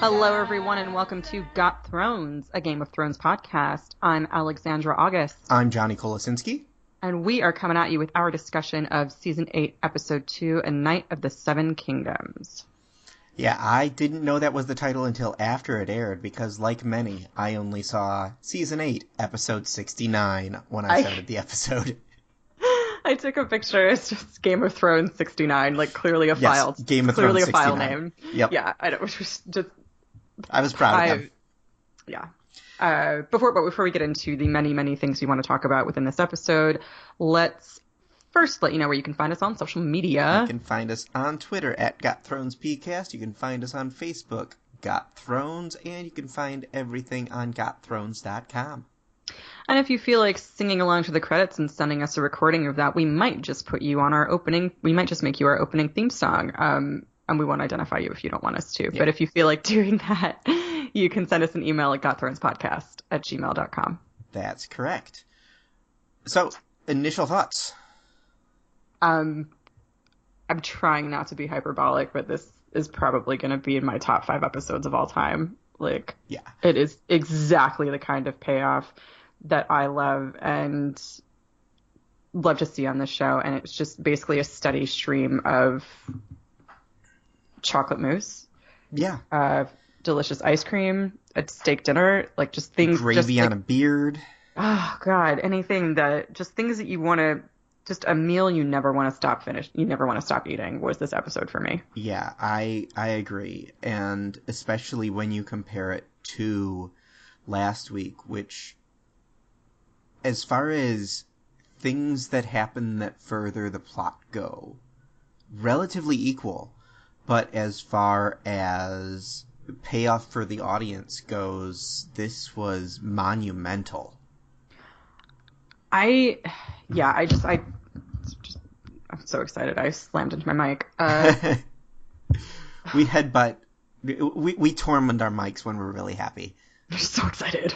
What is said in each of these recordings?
Hello, everyone, and welcome to Got Thrones, a Game of Thrones podcast. I'm Alexandra August, I'm Johnny Kolosinski. and we are coming at you with our discussion of Season 8, Episode 2, A Night of the Seven Kingdoms. Yeah, I didn't know that was the title until after it aired because, like many, I only saw Season 8, Episode 69 when I started the episode. I took a picture. It's just Game of Thrones 69, like clearly a Yes, file. Game of clearly Thrones a file 69. name. Yep. Yeah, I know. It was just I was proud of them. Yeah. Before we get into the many things we want to talk about within this episode, let's first let you know where you can find us on social media. You can find us on Twitter at GotThronesPcast. You can find us on Facebook, Got Thrones, and you can find everything on GotThrones.com. And if you feel like singing along to the credits and sending us a recording of that, we might just put you on our opening. We might just make you our opening theme song. And we won't identify you if you don't want us to. Yeah. But if you feel like doing that, you can send us an email at gotthronespodcast@gmail.com. That's correct. So, initial thoughts. I'm trying not to be hyperbolic, but this is probably going to be in my top 5 episodes of all time. Like, Yeah. It is exactly the kind of payoff that I love and love to see on this show. And it's just basically a steady stream of chocolate mousse, Yeah. delicious ice cream, a steak dinner, like just things. Gravy just, on a beard. Oh God, anything that just things that you want to. Just a meal you never want to stop You never want to stop eating was this episode for me. Yeah, I agree. And especially when you compare it to last week, which, as far as things that happen that further the plot go, relatively equal. But as far as payoff for the audience goes, this was monumental. I'm so excited. I slammed into my mic. We torment our mics when we're really happy. I'm so excited.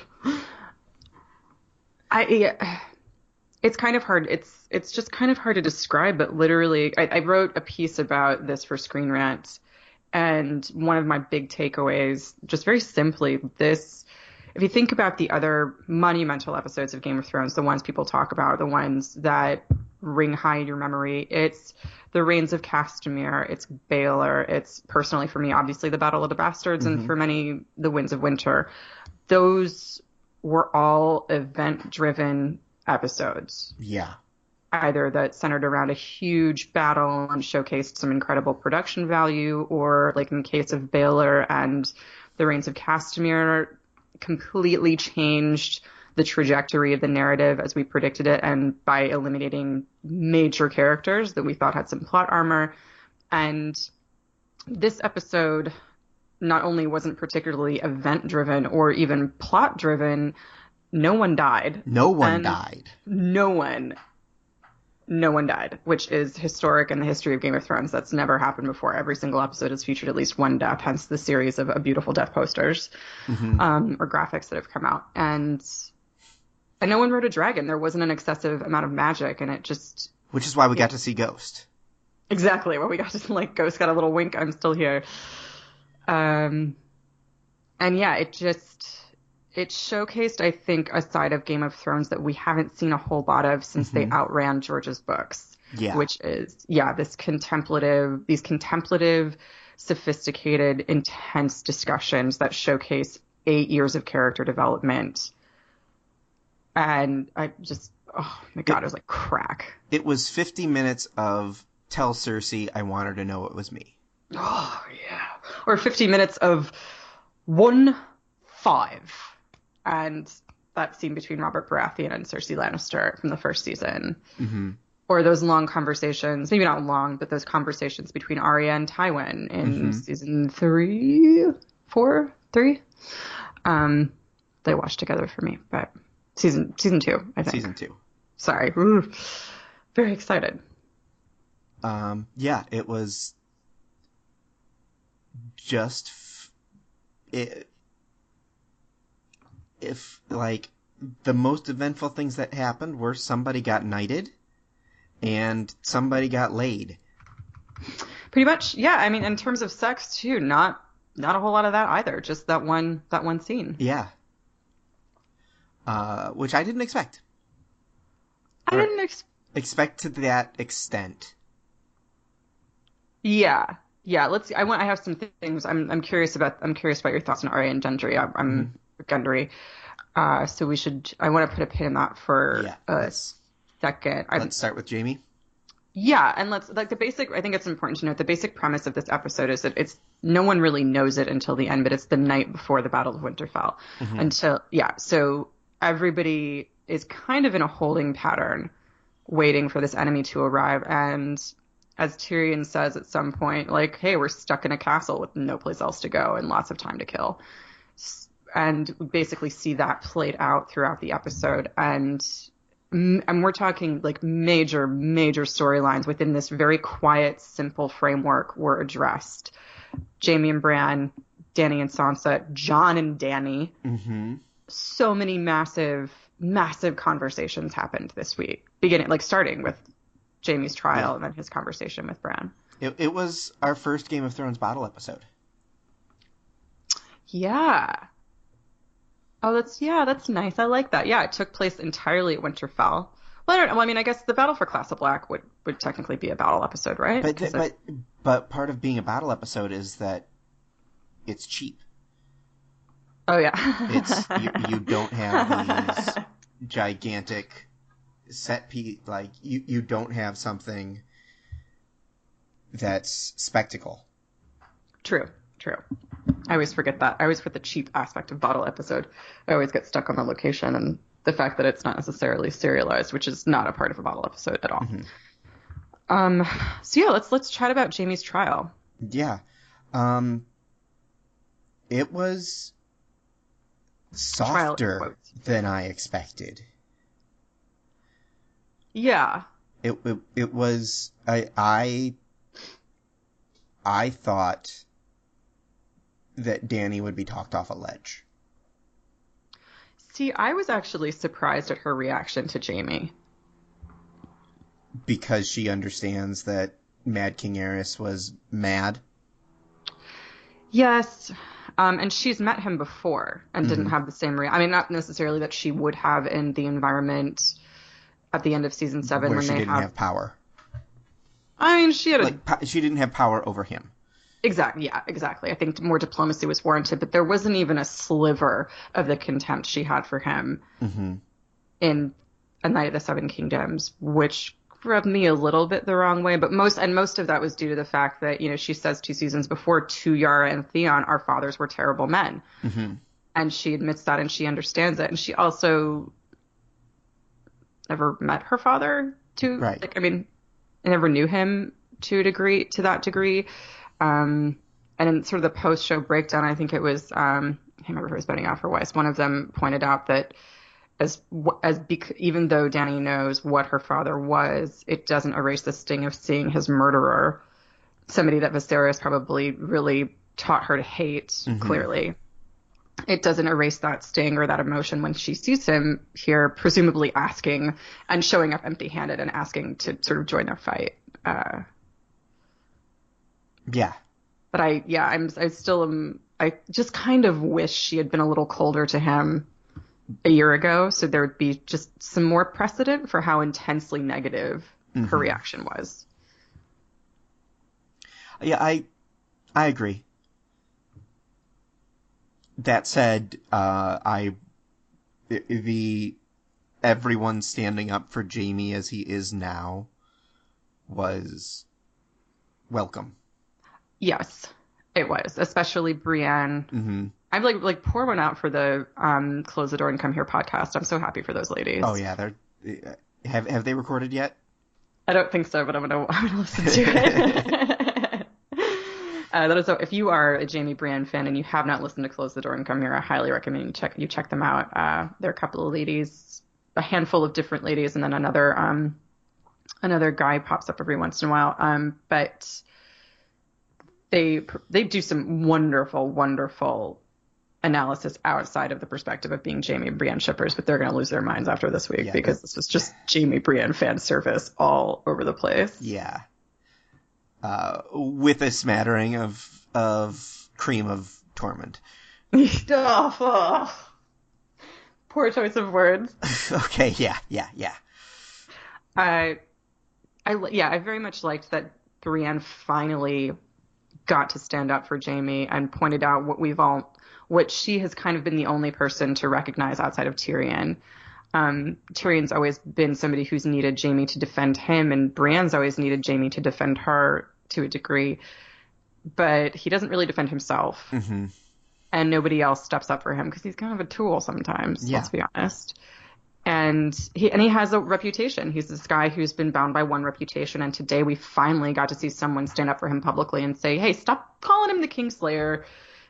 It's kind of hard. It's just kind of hard to describe, but literally, I wrote a piece about this for Screen Rant, and one of my big takeaways, just very simply, if you think about the other monumental episodes of Game of Thrones, the ones people talk about, the ones that ring high in your memory, it's the Reigns of Castamere, it's Baelor, it's personally for me, obviously, the Battle of the Bastards, and for many, the Winds of Winter. Those were all event-driven episodes. Yeah. Either that centered around a huge battle and showcased some incredible production value, or like in the case of Baelor and the Reigns of Castamere, completely changed the trajectory of the narrative as we predicted it, and by eliminating major characters that we thought had some plot armor. And this episode not only wasn't particularly event-driven or even plot-driven, no one died. No one died. No one died, which is historic in the history of Game of Thrones. That's never happened before. Every single episode has featured at least one death, hence the series of beautiful death posters or graphics that have come out. And no one rode a dragon. There wasn't an excessive amount of magic, and it just... Which is why we got to see Ghost. Exactly. Well, we got to, like, Ghost got a little wink, I'm still here. And yeah, it showcased, I think, a side of Game of Thrones that we haven't seen a whole lot of since they outran George's books. Yeah. Which is, these contemplative, sophisticated, intense discussions that showcase 8 years of character development. And I just, oh my God, it was like crack. It was 50 minutes of tell Cersei I want her to know it was me. Oh, yeah. Or 50 minutes of 1-5. And that scene between Robert Baratheon and Cersei Lannister from the first season. Mm-hmm. Or those long conversations, maybe not long, but those conversations between Arya and Tywin in season 3. They watched together for me, but season 2, I think. Season 2. Sorry. Very excited. Yeah, it was just... If, like, the most eventful things that happened were somebody got knighted and somebody got laid. Pretty much, yeah. I mean, in terms of sex, too, not not a whole lot of that either. Just that one scene. Yeah, which I didn't expect, I or didn't expect to that extent. Yeah, yeah. Let's see. I have some things. I'm curious about your thoughts on Arya and Gendry. I'm Hmm. Gendry. So we should. I want to put a pin in that for Yeah, a let's second. let's start with Jamie. Yeah, and let's like the basic. I think it's important to note the basic premise of this episode is that it's no one really knows it until the end, but it's the night before the Battle of Winterfell. Hmm. Until yeah, so everybody is kind of in a holding pattern, waiting for this enemy to arrive. And as Tyrion says at some point, like, "Hey, we're stuck in a castle with no place else to go and lots of time to kill." And we basically see that played out throughout the episode, and we're talking like major storylines within this very quiet, simple framework were addressed. Jamie and Bran, Dany and Sansa, Jon and Dany. Hmm. So many massive conversations happened this week, starting with Jamie's Yeah, trial and then his conversation with Bran. it was our first Game of Thrones bottle episode. Yeah. Oh, that's nice. I like that. Yeah, it took place entirely at Winterfell. Well, I don't know. Well, I mean, I guess the Battle for Class of Black would technically be a battle episode, right? But Because but part of being a battle episode is that it's cheap. oh It's you yeah. don't have these gigantic like you don't have something that's spectacle. True, true. I always forget that. I always forget the cheap aspect of bottle episode. I always get stuck on the location and the fact that it's not necessarily serialized, which is not a part of a bottle episode at all. Hmm. Um, so yeah, let's chat about Jamie's trial. Yeah. Um, it was Trial in softer quotes. than I expected. Yeah. It was I thought that Danny would be talked off a ledge See, I was actually surprised at her reaction to Jamie. because she understands that Mad King Eris was mad. Yes. And she's met him before and didn't Hmm. have the same I mean, not necessarily that she would have in the environment at the end of season 7 Where when she they didn't have. have power. I mean, she had a Like she didn't have power over him. exactly, yeah, exactly. I think more diplomacy was warranted, but there wasn't even a sliver of the contempt she had for him Hmm. in A Night of the Seven Kingdoms, which rubbed me a little bit the wrong way. But most of that was due to the fact that she says 2 seasons before to Yara and Theon, our fathers were terrible men, Hmm. and she admits that and she understands it, and she also never met her father to Right. like. I mean, I never knew him to that degree. And in sort of the post-show breakdown, I think it was I can't remember if it was Benioff or Weiss. One of them pointed out that even though Dany knows what her father was, it doesn't erase the sting of seeing his murderer, somebody that Viserys probably really taught her to hate. Hmm. Clearly, it doesn't erase that sting or that emotion when she sees him here, presumably asking and showing up empty-handed and asking to sort of join their fight. Yeah. But I still am. I just kind of wish she had been a little colder to him a year ago, so there would be just some more precedent for how intensely negative her Hmm. reaction was. Yeah, I agree. That said, the everyone standing up for Jamie as he is now was welcome. Yes, it was, especially Brienne. Hmm. I'm like pour one out for the Close the Door and Come Here podcast. I'm so happy for those Oh ladies. yeah, they're have they recorded yet? I don't think so, but I'm gonna listen to it. That is so. If you are a Jamie Brienne fan and you have not listened to Close the Door and Come Here, I highly recommend you check them out. There are a couple of ladies, a handful of different ladies, and then another guy pops up every once in a while. But they do some wonderful analysis outside of the perspective of being Jamie and Brienne shippers, but they're going to lose their minds after this week Yeah, because this was just Jamie Brienne fan service all over the place. yeah. With a smattering of cream of Tormund. Oh, oh. Poor choice of words. Okay, yeah, yeah, yeah. I, yeah, I very much liked that Brienne finally got to stand up for Jamie and pointed out what she has kind of been the only person to recognize outside of Tyrion. Tyrion's always been somebody who's needed Jamie to defend him, and Brienne's always needed Jamie to defend her to a degree, but he doesn't really defend himself, Hmm. and nobody else steps up for him because he's kind of a tool sometimes, Yeah. let's be honest. And he has a reputation. He's this guy who's been bound by one reputation, and today we finally got to see someone stand up for him publicly and say, "Hey, stop calling him the Kingslayer.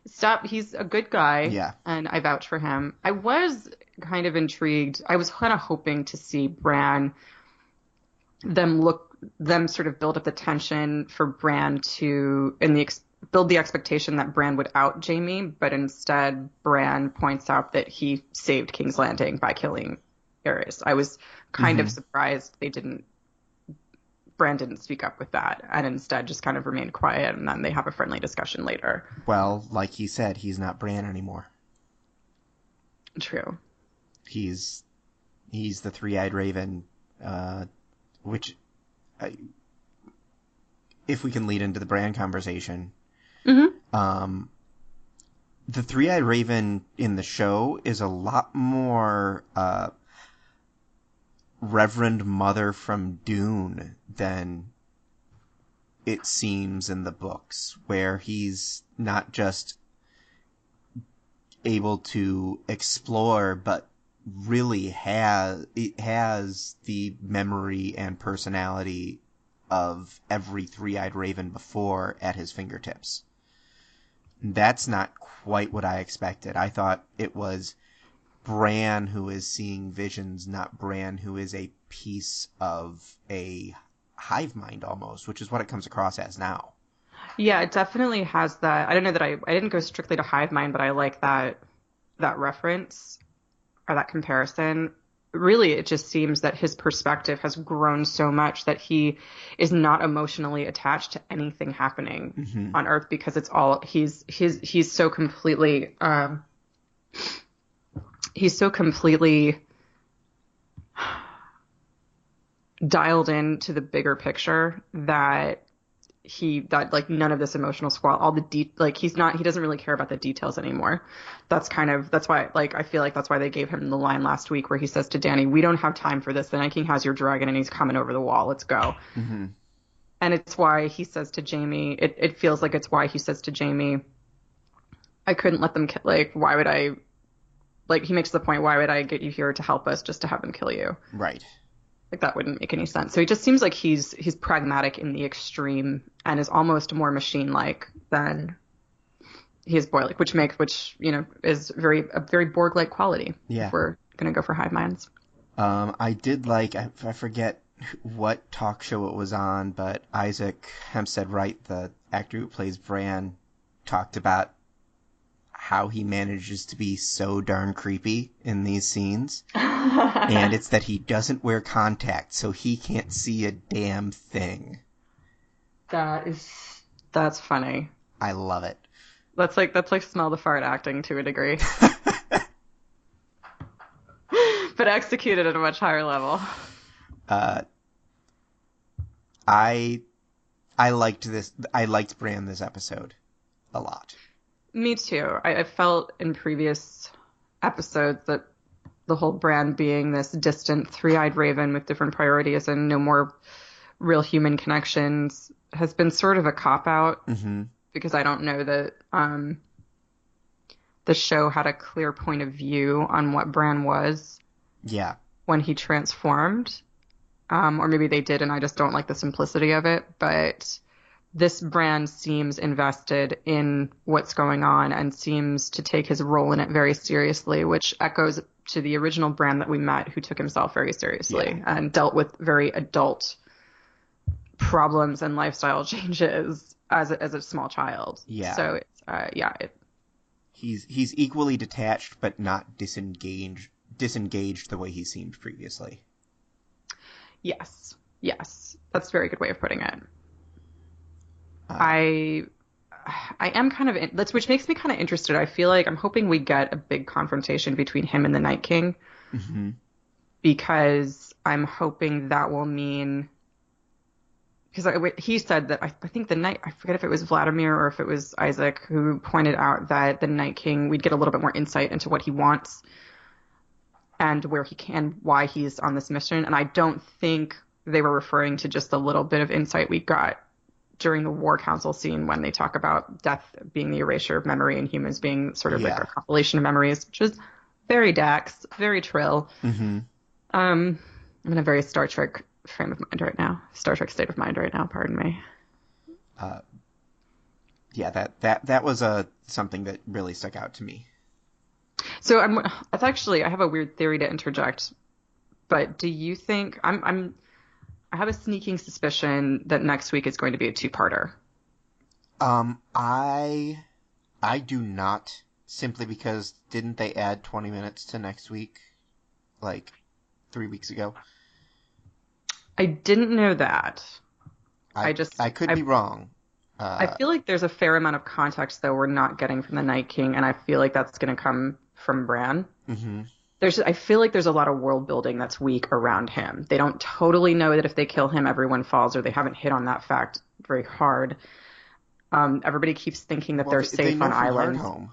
Stop. He's a good guy, Yeah. and I vouch for him." I was kind of intrigued. I was kind of hoping to see Bran them sort of build up the tension for Bran to build the expectation that Bran would out Jamie, but instead Bran points out that he saved King's Landing by killing Aerys. I was kind of Hmm. surprised Bran didn't speak up with that and instead just kind of remained quiet, and then they have a friendly discussion later. Well, like he said, he's not Bran anymore. True. He's the three-eyed raven, which, uh, if we can lead into the Bran conversation, Hmm. um, the three-eyed raven in the show is a lot more Reverend Mother from Dune than it seems in the books, where he's not just able to explore, but really has the memory and personality of every three-eyed raven before at his fingertips. That's not quite what I expected. I thought it was Bran who is seeing visions, not Bran who is a piece of a hive mind almost, which is what it comes across as now. Yeah, it definitely has that. I don't know that I didn't go strictly to hive mind, but I like that reference or that comparison. Really, it just seems that his perspective has grown so much that he is not emotionally attached to anything happening Hmm. on Earth because it's all he's so completely he's so completely dialed into the bigger picture that like none of this emotional squall, all the like he doesn't really care about the details anymore. That's why, like, I feel like that's why they gave him the line last week where he says to Dany, "We don't have time for this. The Night King has your dragon and he's coming over the wall. Let's go." Hmm. And it's why he says to Jamie, it feels like it's why he says to Jamie, "I couldn't let them like, why would I?" Like, he makes the point, "Why would I get you here to help us just to have them kill you?" Right. Like, that wouldn't make any sense. So he just seems like he's pragmatic in the extreme and is almost more machine-like than he is boy-like, which is a very Borg-like quality if Yeah. we're gonna go for hive minds. I did like, I forget what talk show it was on, but Isaac Hempstead Wright, the actor who plays Bran, talked about how he manages to be so darn creepy in these scenes. And it's that he doesn't wear contacts, so he can't see a damn thing. That is that's funny. I love it. That's like smell the fart acting to a degree, but executed at a much higher level. uh, I I liked this. I liked Bran this episode a lot. Me too. I felt in previous episodes that the whole Bran being this distant, three-eyed raven with different priorities and no more real human connections has been sort of a cop-out Hmm. because I don't know that the show had a clear point of view on what Bran was Yeah. when he transformed. Or maybe they did, and I just don't like the simplicity of it. But this Bran seems invested in what's going on and seems to take his role in it very seriously, which echoes to the original Bran that we met, who took himself very Yeah. seriously and dealt with very adult problems and lifestyle changes as a small child. Yeah. So it's yeah, He's equally detached, but not disengaged the way he seemed previously. yes, yes, that's a very good way of putting it. Uh, I I am kind of that's which makes me kind of interested. I feel like I'm hoping we get a big confrontation between him and the Night King Hmm. because I'm hoping that will mean because he said that I think the night I forget if it was Vladimir or if it was Isaac who pointed out that the Night King we'd get a little bit more insight into what he wants and where he can why he's on this mission. And I don't think they were referring to just the little bit of insight we got during the War Council scene when they talk about death being the erasure of memory and humans being sort of like a Yeah. compilation of memories, which is very Dax, very Trill. Hmm. I'm in a very Star Trek frame of mind right now. Star Trek state of mind right now, pardon me. Uh, yeah, that was something that really stuck out to me. So it's actually I have a weird theory to interject, but do you think I have a sneaking suspicion that next week is going to be a two-parter. I do not, simply because didn't they add 20 minutes to next week, like 3 weeks ago? I didn't know that. I I just I could be wrong. I Uh, feel like there's a fair amount of context though we're not getting from the Night King, and I feel like that's going to come from Bran. hmm. I feel like there's a lot of world building that's weak around him. They don't totally know that if they kill him, everyone falls, or they haven't hit on that fact very hard. Everybody keeps thinking that Well, they're they safe know on from islands. Hardhome.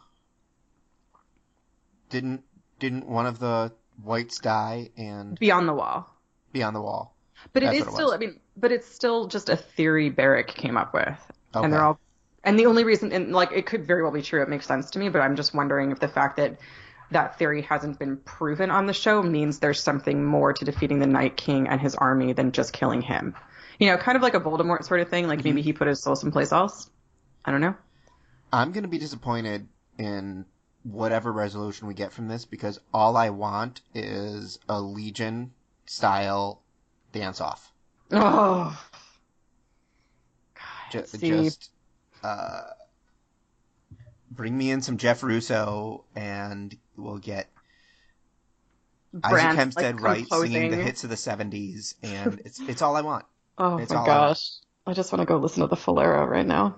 Didn't didn't one of the whites die and Beyond the Wall. be on the wall? But it That's is what it still, was. I mean, but it's still just a theory Barrick came up with. And they're Okay. all, and the only reason, and like, it could very well be true. It makes sense to me, but I'm just wondering if the fact that that theory hasn't been proven on the show means there's something more to defeating the Night King and his army than just killing him. Kind of like a Voldemort sort of thing. Like Hmm. maybe he put his soul someplace else. I don't know. I'm gonna be disappointed in whatever resolution we get from this because all I want is a Legion style dance off. Oh, God. See, Just uh, bring me in some Jeff Russo and we'll get Isaac Bran like Hempstead Wright singing the composing. hits of the 70s, and it's all I want. Oh It's my all I want. gosh. I just want to go listen to the Falero right now.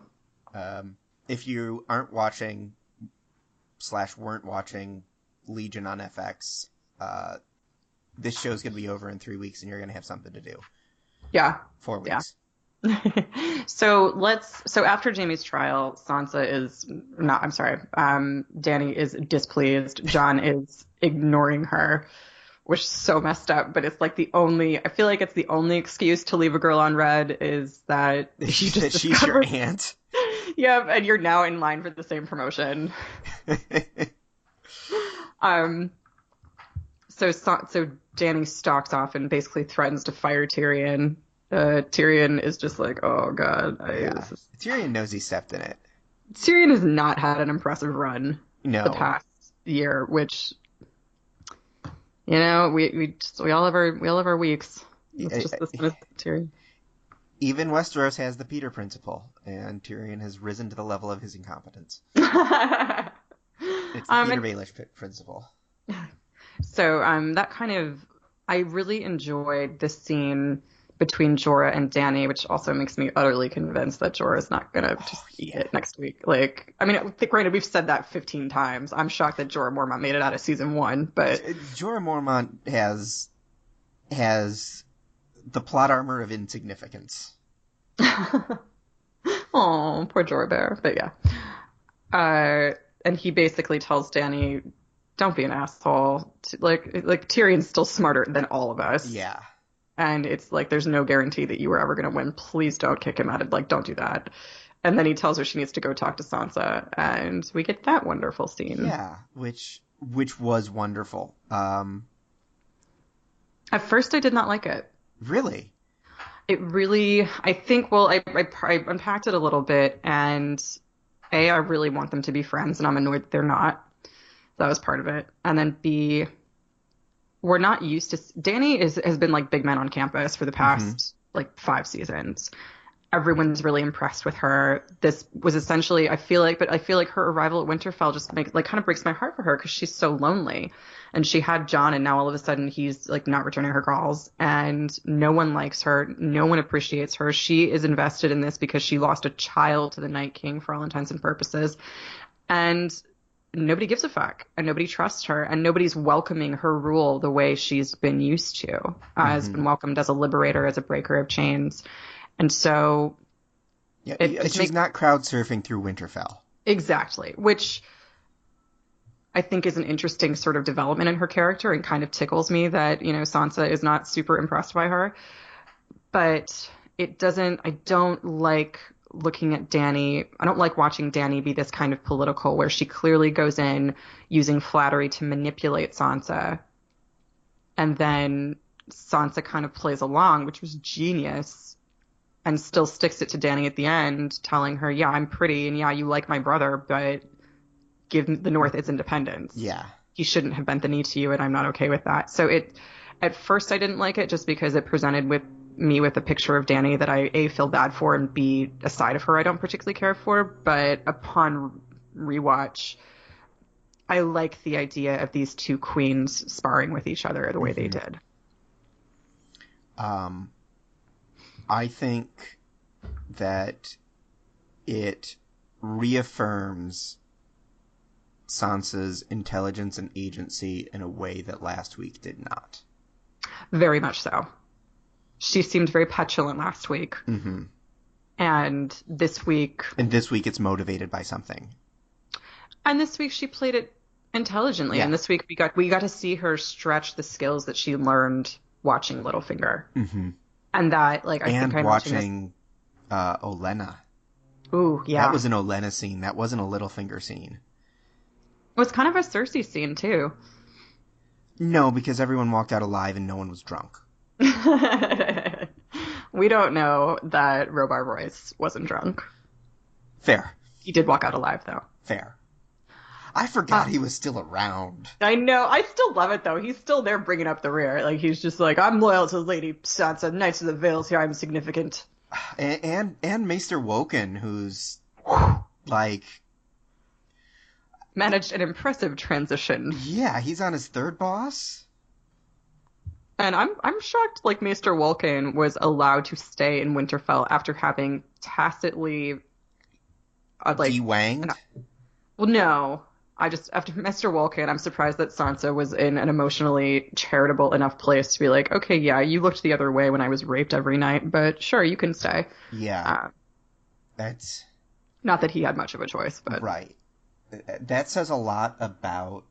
If you aren't watching / weren't watching Legion on FX, uh, this show's gonna be over in 3 weeks, and you're gonna have something to do. Yeah. Four Yeah. weeks. So after Jamie's trial, Sansa is not, I'm sorry, Dany is displeased. John is ignoring her, which is so messed up, but it's like I feel like it's the only excuse to leave a girl on red is that you just That she's your discovered, aunt. yeah, and you're now in line for the same promotion. Um, so Dany stalks off and basically threatens to fire Tyrion. Tyrion is just like, oh God, Yeah. this is Tyrion knows he stepped in it. Tyrion has not had an impressive run the No. past year, which we all have our weeks. It's just this one is Tyrion. Even Westeros has the Peter principle, and Tyrion has risen to the level of his incompetence. It's the Peter And Baelish principle. so that kind of I really enjoyed the scene between Jorah and Dany, which also makes me utterly convinced that Jorah is not gonna just eat Yeah. it next week. Like, I mean, granted, we've said that 15 times. I'm shocked that Jorah Mormont made it out of season one, but Jorah Mormont has the plot armor of insignificance. oh, poor Jorah Bear. But yeah, and he basically tells Dany, "Don't be an asshole." Like Tyrion's still smarter than all of us. Yeah. And it's like there's no guarantee that you were ever going to win. Please don't kick him out of like don't do that. And then he tells her she needs to go talk to Sansa, and we get that wonderful scene. Yeah, which was wonderful. At first, I did not like it. Really? It really, I think, well, I unpacked it a little bit, and I really want them to be friends, and I'm annoyed that they're not. That was part of it. And then B, we're not used to. Dany has been like big man on campus for the Hmm. past like 5 seasons. Everyone's really impressed with her. This was essentially, I feel like her arrival at Winterfell just makes like kind of breaks my heart for her because she's so lonely. And she had John, and now all of a sudden he's like not returning her calls, and no one likes her, no one appreciates her. She is invested in this because she lost a child to the Night King for all intents and purposes, and nobody gives a fuck, and nobody trusts her, and nobody's welcoming her rule the way she's been used to, has Mm-hmm. been welcomed as a liberator, as a breaker of chains. And so Yeah, it just she's makes not crowd surfing through Winterfell. exactly, which I think is an interesting sort of development in her character and kind of tickles me that, Sansa is not super impressed by her. But I don't like looking at Dany. I don't like watching Dany be this kind of political where she clearly goes in using flattery to manipulate Sansa. And then Sansa kind of plays along, which was genius, and still sticks it to Dany at the end, telling her, yeah, I'm pretty, and yeah, you like my brother, but give the North its independence. Yeah. He shouldn't have bent the knee to you, and I'm not okay with that. So at first I didn't like it just because it presented me with a picture of Dany that I A, feel bad for, and B, a side of her I don't particularly care for. But upon rewatch, I like the idea of these two queens sparring with each other the way they Mm-hmm. did. Um, I think that it reaffirms Sansa's intelligence and agency in a way that last week did not. Very much so. She seemed very petulant last week. Mm-hmm. And this week, And this week it's motivated by something. she played it intelligently. Yeah. And this week we got to see her stretch the skills that she learned watching Littlefinger. Mm-hmm. And that, like, I think And I mentioned this. watching Olenna. Ooh, That yeah. was an Olenna scene. That wasn't a Littlefinger scene. It was kind of a Cersei scene too. No, because everyone walked out alive and no one was drunk. We don't know that Robar Royce wasn't drunk. Fair. He did walk out alive though. Fair. I forgot he was still around. I know. I still love it though. He's still there bringing up the rear. Like he's just like, I'm loyal to Lady Sansa, Knights of the Vales. Here, I'm significant. And Maester Woken, who's like, Managed an impressive transition. yeah, he's on his third boss. And I'm shocked like Maester Wolkan was allowed to stay in Winterfell after having tacitly like De-wanged. well no. I just after Maester Wolkan, I'm surprised that Sansa was in an emotionally charitable enough place to be like, okay, yeah, you looked the other way when I was raped every night, but sure, you can stay. Yeah, that's Not that he had much of a choice, but right. That says a lot about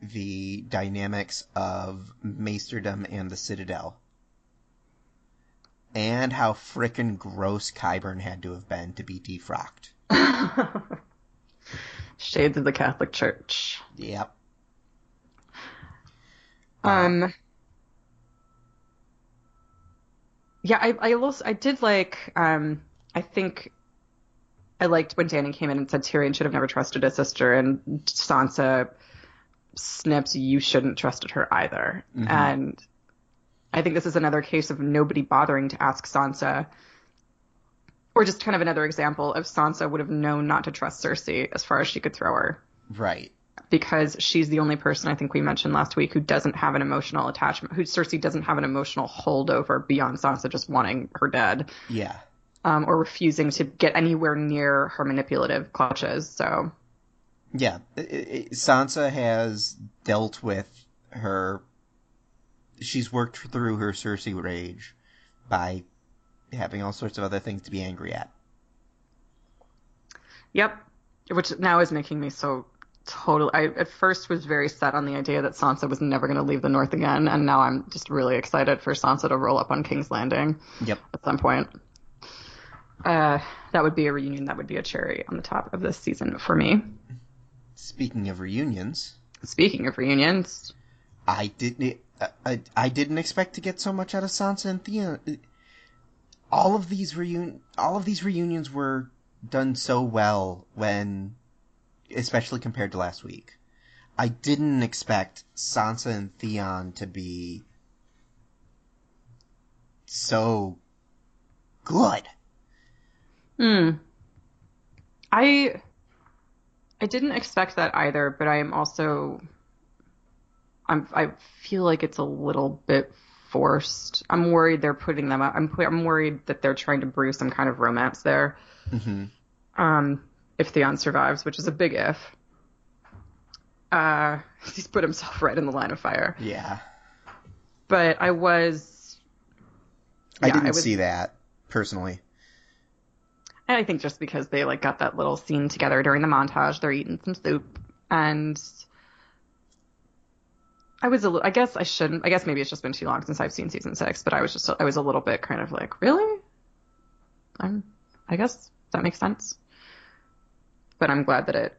the dynamics of Maesterdom and the Citadel. And how frickin' gross Qyburn had to have been to be defrocked. shades of the Catholic Church. Yep. Um, yeah, I did like, I think I liked when Dany came in and said Tyrion should have never trusted his sister, and Sansa snips, you shouldn't trusted her either. Mm-hmm. And I think this is another case of nobody bothering to ask Sansa, or just kind of another example of Sansa would have known not to trust Cersei as far as she could throw her. Right. Because she's the only person I think we mentioned last week who doesn't have an emotional attachment, who Cersei doesn't have an emotional holdover beyond Sansa just wanting her dead. Yeah. Or refusing to get anywhere near her manipulative clutches. So, yeah, Sansa has dealt with her. She's worked through her Cersei rage by having all sorts of other things to be angry at. Yep, which now is making me so totally. I at first was very set on the idea that Sansa was never going to leave the North again, and now I'm just really excited for Sansa to roll up on King's Landing. Yep. At some point. That would be a reunion. That would be a cherry on the top of this season for me. Speaking of reunions, Speaking of reunions, I didn't expect to get so much out of Sansa and Theon. All of these reunions were done so well when, especially compared to last week. I didn't expect Sansa and Theon to be so good. Hmm. I I didn't expect that either, but I am also I feel like it's a little bit forced. I'm worried they're putting them up. I'm worried that they're trying to brew some kind of romance there. Hmm. Um, if Theon survives, which is a big if. Uh, he's put himself right in the line of fire. Yeah. But I yeah, didn't see that, personally. and I think just because they like got that little scene together during the montage, they're eating some soup, and I guess I shouldn't. I guess maybe it's just been too long since I've seen season 6, but I was a little bit kind of like, really? I'm, I guess that makes sense. But I'm glad that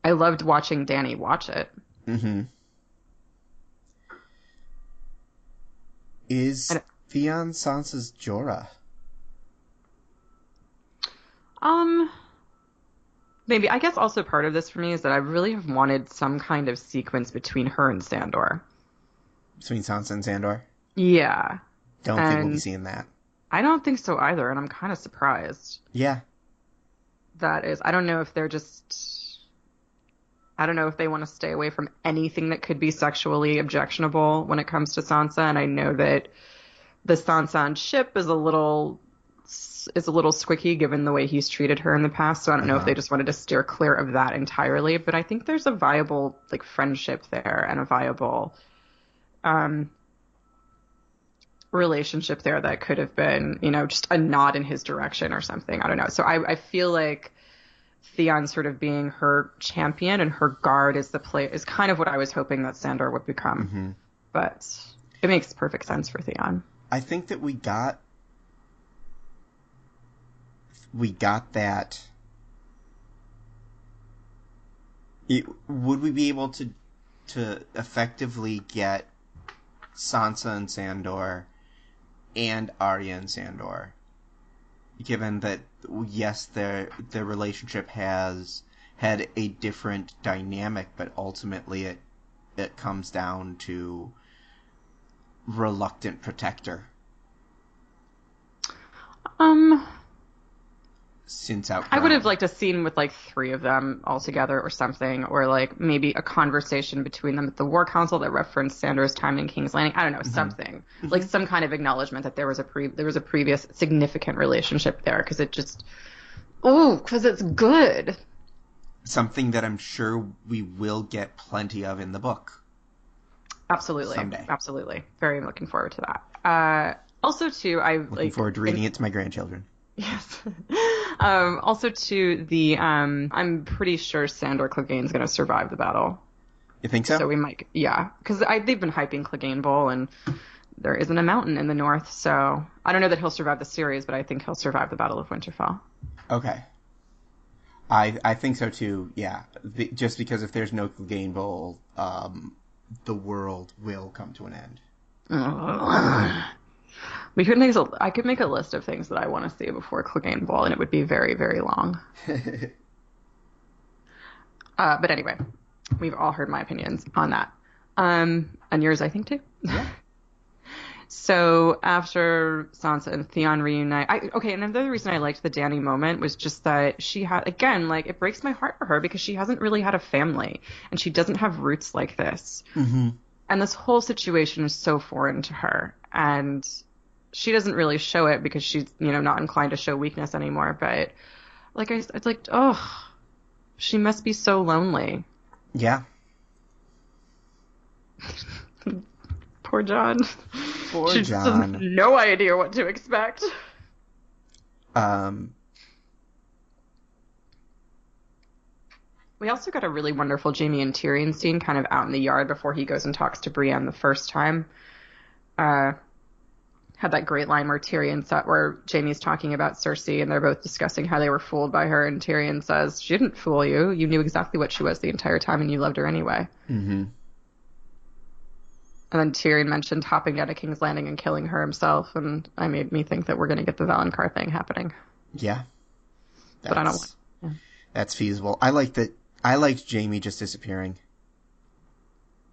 I loved watching Danny watch it. Hmm. Is And, Theon Sansa's Jorah? um, maybe, I guess also part of this for me is that I really have wanted some kind of sequence between her and Sandor. Between Sansa and Sandor? Yeah. Don't think we'll be And seeing that. I don't think so either. And I'm kind of surprised. Yeah. That is, I don't know if they're just, I don't know if they want to stay away from anything that could be sexually objectionable when it comes to Sansa. And I know that the Sansa on ship is a little squicky given the way he's treated her in the past. So I don't know if Uh-huh. they just wanted to steer clear of that entirely. But I think there's a viable like friendship there and a viable um, relationship there that could have been, just a nod in his direction or something. I don't know. So I feel like Theon sort of being her champion and her guard is kind of what I was hoping that Sandor would become. Hmm. But it makes perfect sense for Theon. I think that we got that. Would we be able to effectively get Sansa and Sandor and Arya and Sandor, given that yes, their relationship has had a different dynamic, but ultimately it comes down to reluctant protector Um, since I would have outgrown. liked a scene with like three of them all together or something, or like maybe a conversation between them at the War Council that referenced Sandor's time in King's Landing. I don't know, Hmm. something like Hmm. some kind of acknowledgement that there was a previous significant relationship there because because it's good. Something that I'm sure we will get plenty of in the book Absolutely, someday. absolutely. Very looking forward to that. Also, too, I Looking like forward to reading it to my grandchildren. yes. Also, to I'm pretty sure Sandor Clegane's going to survive the battle. You think so? So we might, yeah, because they've been hyping Clegane Bowl, and there isn't a mountain in the north. So I don't know that he'll survive the series, but I think he'll survive the Battle of Winterfell. Okay. I think so too. Yeah, just because if there's no Clegane Bowl, the world will come to an end. I could make a list of things that I want to see before Clegane Bowl, and it would be very, very long. But anyway, we've all heard my opinions on that. And yours, I think, too. Yeah. So after Sansa and Theon reunite, okay, and another reason I liked the Dany moment was just that she had, again, like it breaks my heart for her because she hasn't really had a family and she doesn't have roots like this. Hmm. And this whole situation is so foreign to her. And she doesn't really show it because she's, not inclined to show weakness anymore. But it's like, oh, she must be so lonely. Yeah. Poor John. Poor She just has John. no idea what to expect. Um. We also got a really wonderful Jaime and Tyrion scene kind of out in the yard before he goes and talks to Brienne the first time. Uh, had that great line where Jaime's talking about Cersei and they're both discussing how they were fooled by her, and Tyrion says, "She didn't fool you. You knew exactly what she was the entire time and you loved her anyway." Hmm. And then Tyrion mentioned hopping down to King's Landing and killing her himself, and I made me think that we're going to get the Valonqar thing happening. Yeah. But I don't want. That's Yeah. that's feasible. I like that. I liked Jaime just disappearing.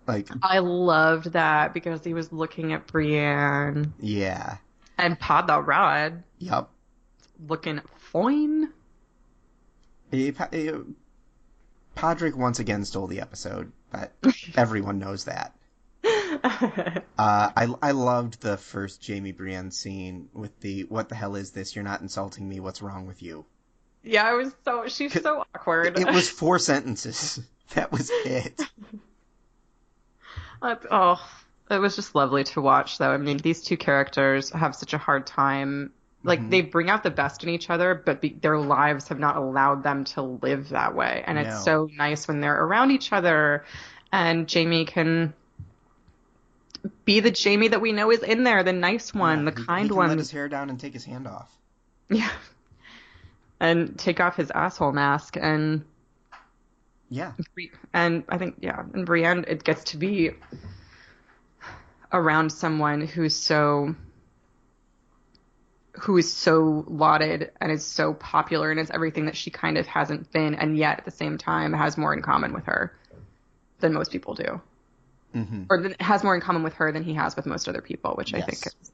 Like, I loved that because he was looking at Brienne yeah. and Pod the Rod. Yup. looking fine. Podrick once again stole the episode, but everyone knows that. I loved the first Jamie Brienne scene with the "What the hell is this? You're not insulting me. What's wrong with you?" Yeah, she's so awkward. It was 4 sentences. That was it. Oh, it was just lovely to watch, though. I mean, these two characters have such a hard time. Like, Hmm. they bring out the best in each other, but their lives have not allowed them to live that way. And it's No. so nice when they're around each other, and Jamie can be the Jamie that we know is in there, the nice Yeah, one, the he kind can let his one. hair down and take his hand off. Yeah. And take off his asshole mask Yeah. and I think, yeah, in Brienne, it gets to be around someone who is so lauded and is so popular and is everything that she kind of hasn't been, and yet at the same time has more in common with her than most people do. Hmm. Has more in common with her than he has with most other people, which I think Yes. is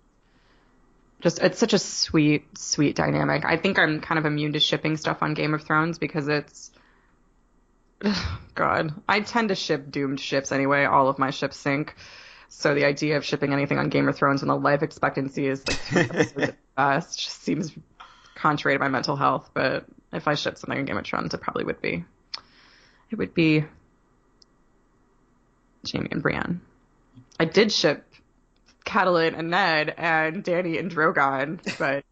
just, it's such a sweet, sweet dynamic. I think I'm kind of immune to shipping stuff on Game of Thrones because it's, God, I tend to ship doomed ships anyway. All of my ships sink. So the idea of shipping anything on Game of Thrones when the life expectancy is like 2 episodes at best just seems contrary to my mental health. But if I shipped something on Game of Thrones, it probably would be. It would be Jamie and Brienne. I did ship Catelyn and Ned and Dany and Drogon, but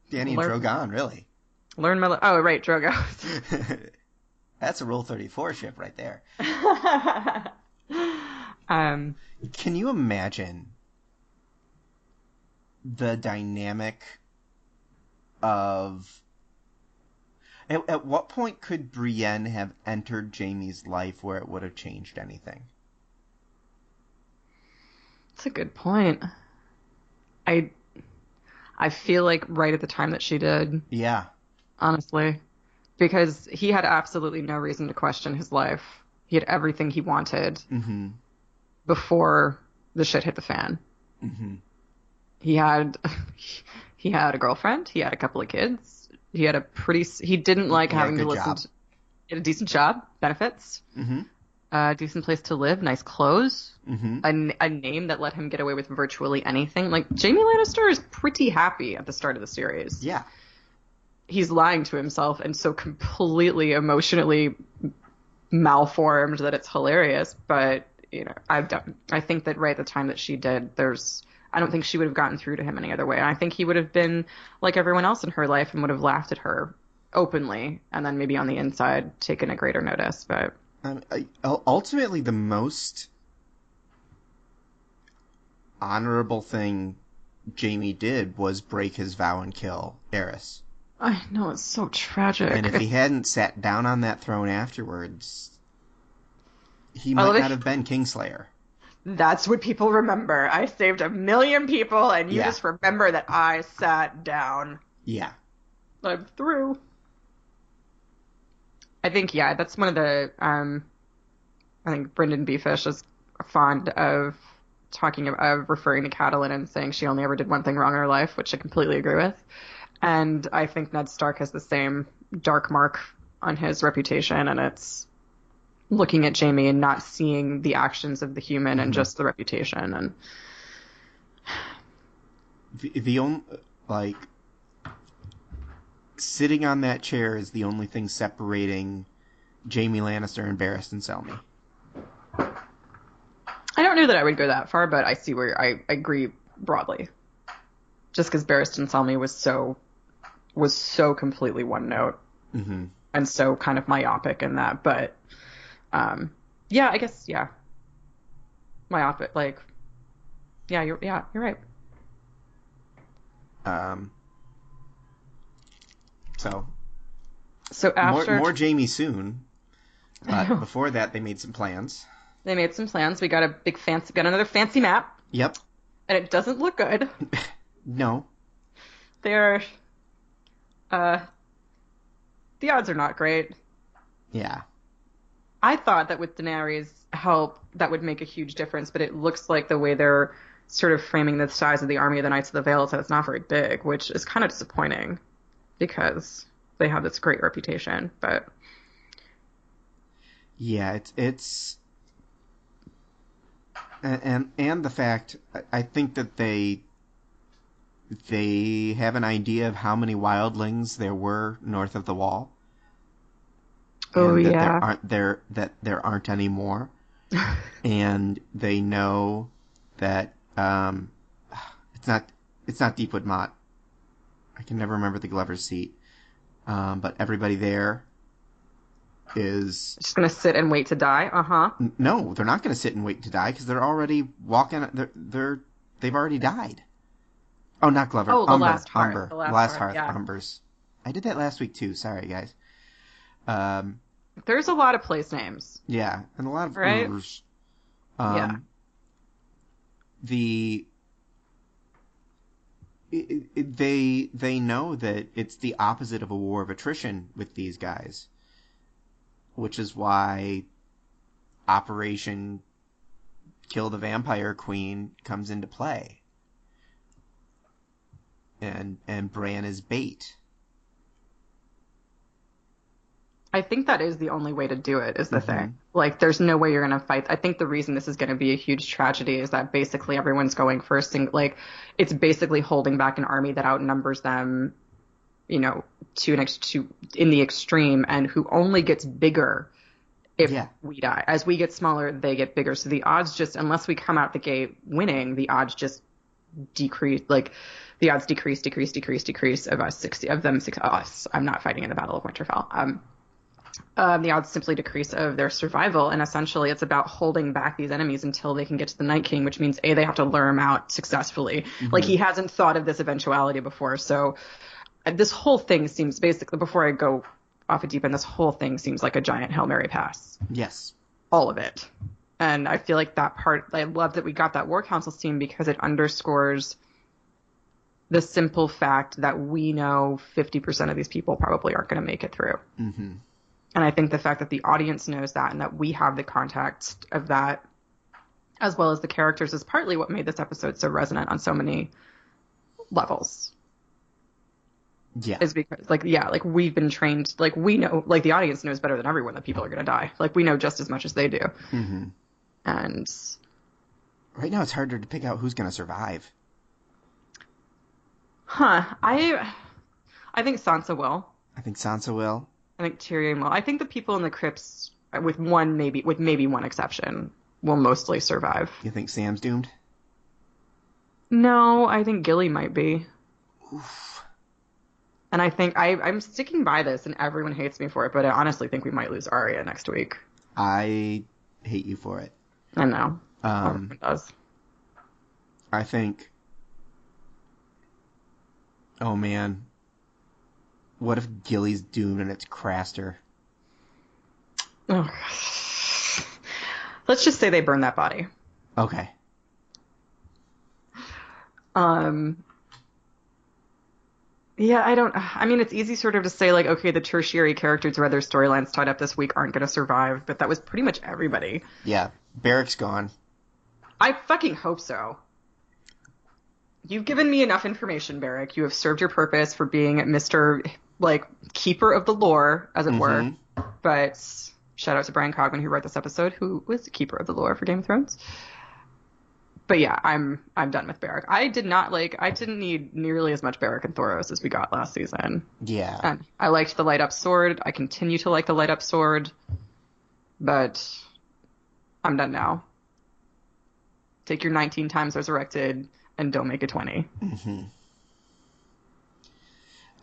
Danny and learn Drogon, really. oh right, Drogon. That's a Rule 34 ship right there. um, Can you imagine the dynamic of... At what point could Brienne have entered Jaime's life where it would have changed anything? That's a good point. I I feel like right at the time that she did, Yeah. honestly, because he had absolutely no reason to question his life. He had everything he wanted Mm-hmm. before the shit hit the fan. Mm-hmm. He had he had a girlfriend, he had a couple of kids, he didn't like He had a having to good listen job. to he had a decent job, benefits, Mm-hmm. a decent place to live, nice clothes, Mm-hmm. a name that let him get away with virtually anything. Like, Jaime Lannister is pretty happy at the start of the series. Yeah. He's lying to himself and so completely emotionally malformed that it's hilarious. But, I think that right at the time that she did, I don't think she would have gotten through to him any other way. And I think he would have been like everyone else in her life and would have laughed at her openly and then maybe on the inside taken a greater notice. But Ultimately, the most honorable thing Jaime did was break his vow and kill Eris. I know, it's so tragic. And if he hadn't sat down on that throne afterwards, he I might love not it. have been Kingslayer. That's what people remember. I saved 1 million people, and you Yeah. just remember that I sat down. Yeah. I'm through. I think, yeah, that's one of the, I think Brendan Beefish is fond of of referring to Catelyn and saying she only ever did one thing wrong in her life, which I completely agree with. And I think Ned Stark has the same dark mark on his reputation, and it's looking at Jaime and not seeing the actions of the human and Mm-hmm. just the reputation. And The only, like, sitting on that chair is the only thing separating Jaime Lannister and Barristan Selmy. I don't know that I would go that far, but I see where I agree broadly. Just because Barristan Selmy was so completely one note Mm-hmm. and so kind of myopic in that. But yeah, I guess, yeah, myopic. Like, you're right. So So after more Jaime soon, I but know, before that they made some plans. they made some plans, we got got another fancy map, Yep. and it doesn't look good. No. They're uh, the odds are not great. Yeah. I thought that with Daenerys' help, that would make a huge difference, but it looks like the way they're sort of framing the size of the army of the Knights of the Vale is that it's not very big, which is kind of disappointing. because they have this great reputation. But Yeah, it's and the fact I think that they have an idea of how many wildlings there were north of the wall, oh and that yeah. there aren't any more, and they know that it's not Deepwood Mott. I can never remember the Glover's seat, but everybody there is Just gonna sit and wait to die. Uh-huh. no, they're not going to sit and wait to die because they're already walking. They've already died. Oh, not Glover. Oh, the last heart. The The last last heart. hearth. Yeah. Umbers. I did that last week too. Sorry, guys. Um, There's a lot of place names, yeah, and a lot of right? ers. Yeah. Um, the they know that it's the opposite of a war of attrition with these guys, which is why Operation Kill the Vampire Queen comes into play, and Bran is bait. I think that is the only way to do it, is the thing. Mm-hmm. Like, there's no way you're gonna fight. I think the reason this is gonna be a huge tragedy is that basically everyone's going first, and like, it's basically holding back an army that outnumbers them, to in the extreme, and who only gets bigger if Yeah. we die. As we get smaller, they get bigger. So the odds just, unless we come out the gate winning, the odds just decrease. Like, the odds decrease of us 60 of them six us. I'm not fighting in the Battle of Winterfell. The odds simply decrease of their survival, and essentially it's about holding back these enemies until they can get to the Night King, which means they have to lure him out successfully. Like, Mm-hmm. he hasn't thought of this eventuality before, so this whole thing seems, basically, before I go off a deep end, this whole thing seems like a giant Hail Mary pass. Yes. All of it. And I feel like that part, I love that we got that War Council scene because it underscores the simple fact that we know 50% of these people probably aren't going to make it through. Mm-hmm. And I think the fact that the audience knows that and that we have the context of that, as well as the characters, is partly what made this episode so resonant on so many levels. Yeah. Is because, like, yeah, like, we've been trained, like, we know, like, the audience knows better than everyone that people are going to die. Like, we know just as much as they do. Mm-hmm. And, Right now, it's harder to pick out who's going to survive. I think Sansa will. I think Sansa will. I think Tyrion will. I think the people in the crypts, with maybe one exception, will mostly survive. You think Sam's doomed? No, I think Gilly might be. Oof. And I think I'm sticking by this, and everyone hates me for it, but I honestly think we might lose Arya next week. I hate you for it. I know. Um, Everyone does. I think. Oh man. What if Gilly's doomed and it's Craster? Oh. Let's just say they burn that body. Okay. Yeah, I mean, it's easy sort of to say, like, okay, the tertiary characters who had their storylines tied up this week aren't going to survive, but that was pretty much everybody. Yeah. Barrack's gone. I fucking hope so. You've given me enough information, Barrack. You have served your purpose for being Mr. like, keeper of the lore, as it were. But shout out to Brian Cogman, who wrote this episode, who was the keeper of the lore for Game of Thrones. But yeah, I'm done with Barrack. I didn't need nearly as much Barrack and Thoros as we got last season. Yeah. And I liked the light up sword. I continue to like the light up sword. But I'm done now. Take your 19 times resurrected and don't make it 20. Mm-hmm.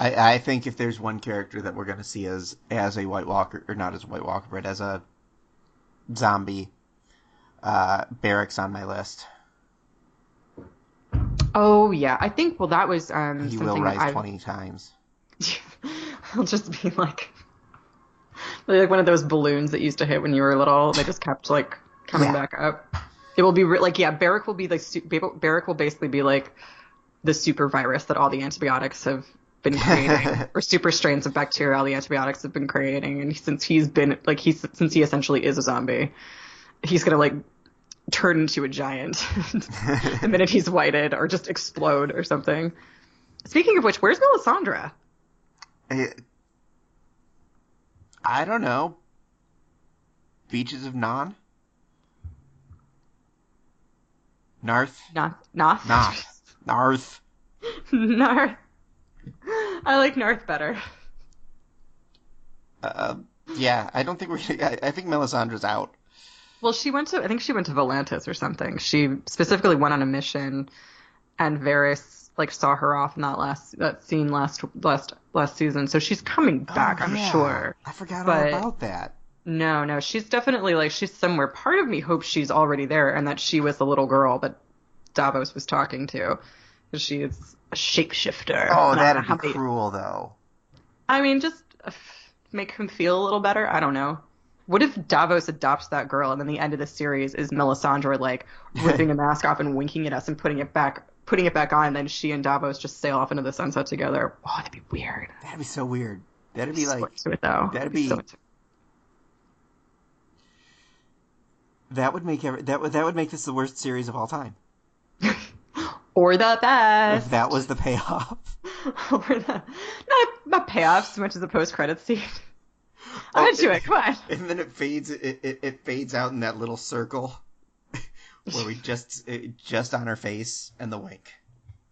I think if there's one character that we're going to see as a White Walker, or not as a White Walker, but as a zombie, Barrack's on my list. Oh yeah, I think, well, that was He something will that rise 20 times. I'll just be like one of those balloons that used to hit when you were little. They just kept like coming back up. It will be like, yeah, Barrack will be like Barrack will basically be like the super virus that all the antibiotics have been creating, or super strains of bacteria all the antibiotics have been creating. And since he essentially is a zombie, he's gonna like turn into a giant the minute he's whited, or just explode or something. Speaking of which, where's Melisandre? I, I don't know. Beaches of Non? Narth? Noth. Noth. Narth. Narth. I like Narth better. Uh, yeah, I don't think we're. I think Melisandre's out. Well, I think she went to Volantis or something. She specifically went on a mission, and Varys like saw her off in that scene last season. So she's coming Oh back, I'm yeah, sure. I forgot all But about that. no, she's definitely like she's somewhere. Part of me hopes she's already there and that she was the little girl that Davos was talking to, because she is a shapeshifter. Oh, And I don't know that'd be how many. cruel though. I mean, just make him feel a little better. I don't know. What if Davos adopts that girl and then the end of the series is Melisandre like ripping the mask off and winking at us and putting it back on, and then she and Davos just sail off into the sunset together? Oh, that'd be weird. That'd be so weird. That'd I'd be be so like into it though. that'd I'd be so be into that would make that would make this the worst series of all time. it. Or the If best. that was the payoff. Or the not payoff so much as a post credit scene. I'm Oh, into it. Come on. and then it fades. It fades out in that little circle where we just on her face and the wink.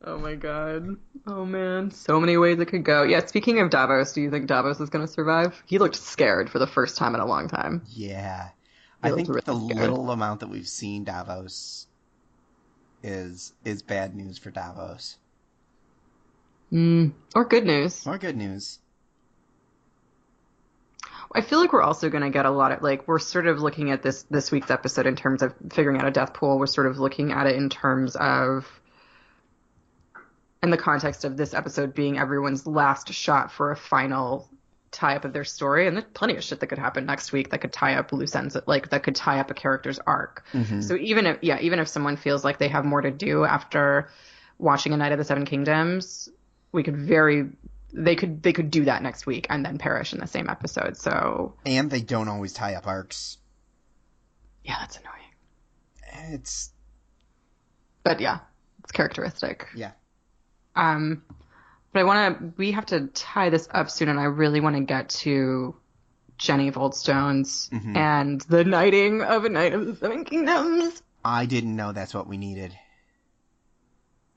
Oh my god. Oh man. So many ways it could go. Yeah, speaking of Davos, do you think Davos is going to survive? He looked scared for the first time in a long time. Yeah, He I looked think the really scared. little amount that we've seen Davos is bad news for Davos. Or good news. More good news. I feel like we're also going to get a lot of like we're sort of looking at this week's episode in terms of figuring out a death pool. We're sort of looking at it in terms of in the context of this episode being everyone's last shot for a final tie up of their story, and there's plenty of shit that could happen next week that could tie up loose ends, like that could tie up a character's arc. Mm-hmm. So even if someone feels like they have more to do after watching A Night of the Seven Kingdoms, they could do that next week and then perish in the same episode. So And they don't always tie up arcs. yeah, that's annoying. It's But yeah, it's characteristic. yeah. But we have to tie this up soon, and I really want to get to Jenny of Old Stones Mm-hmm. and the knighting of A Knight of the Seven Kingdoms. I didn't know that's what we needed.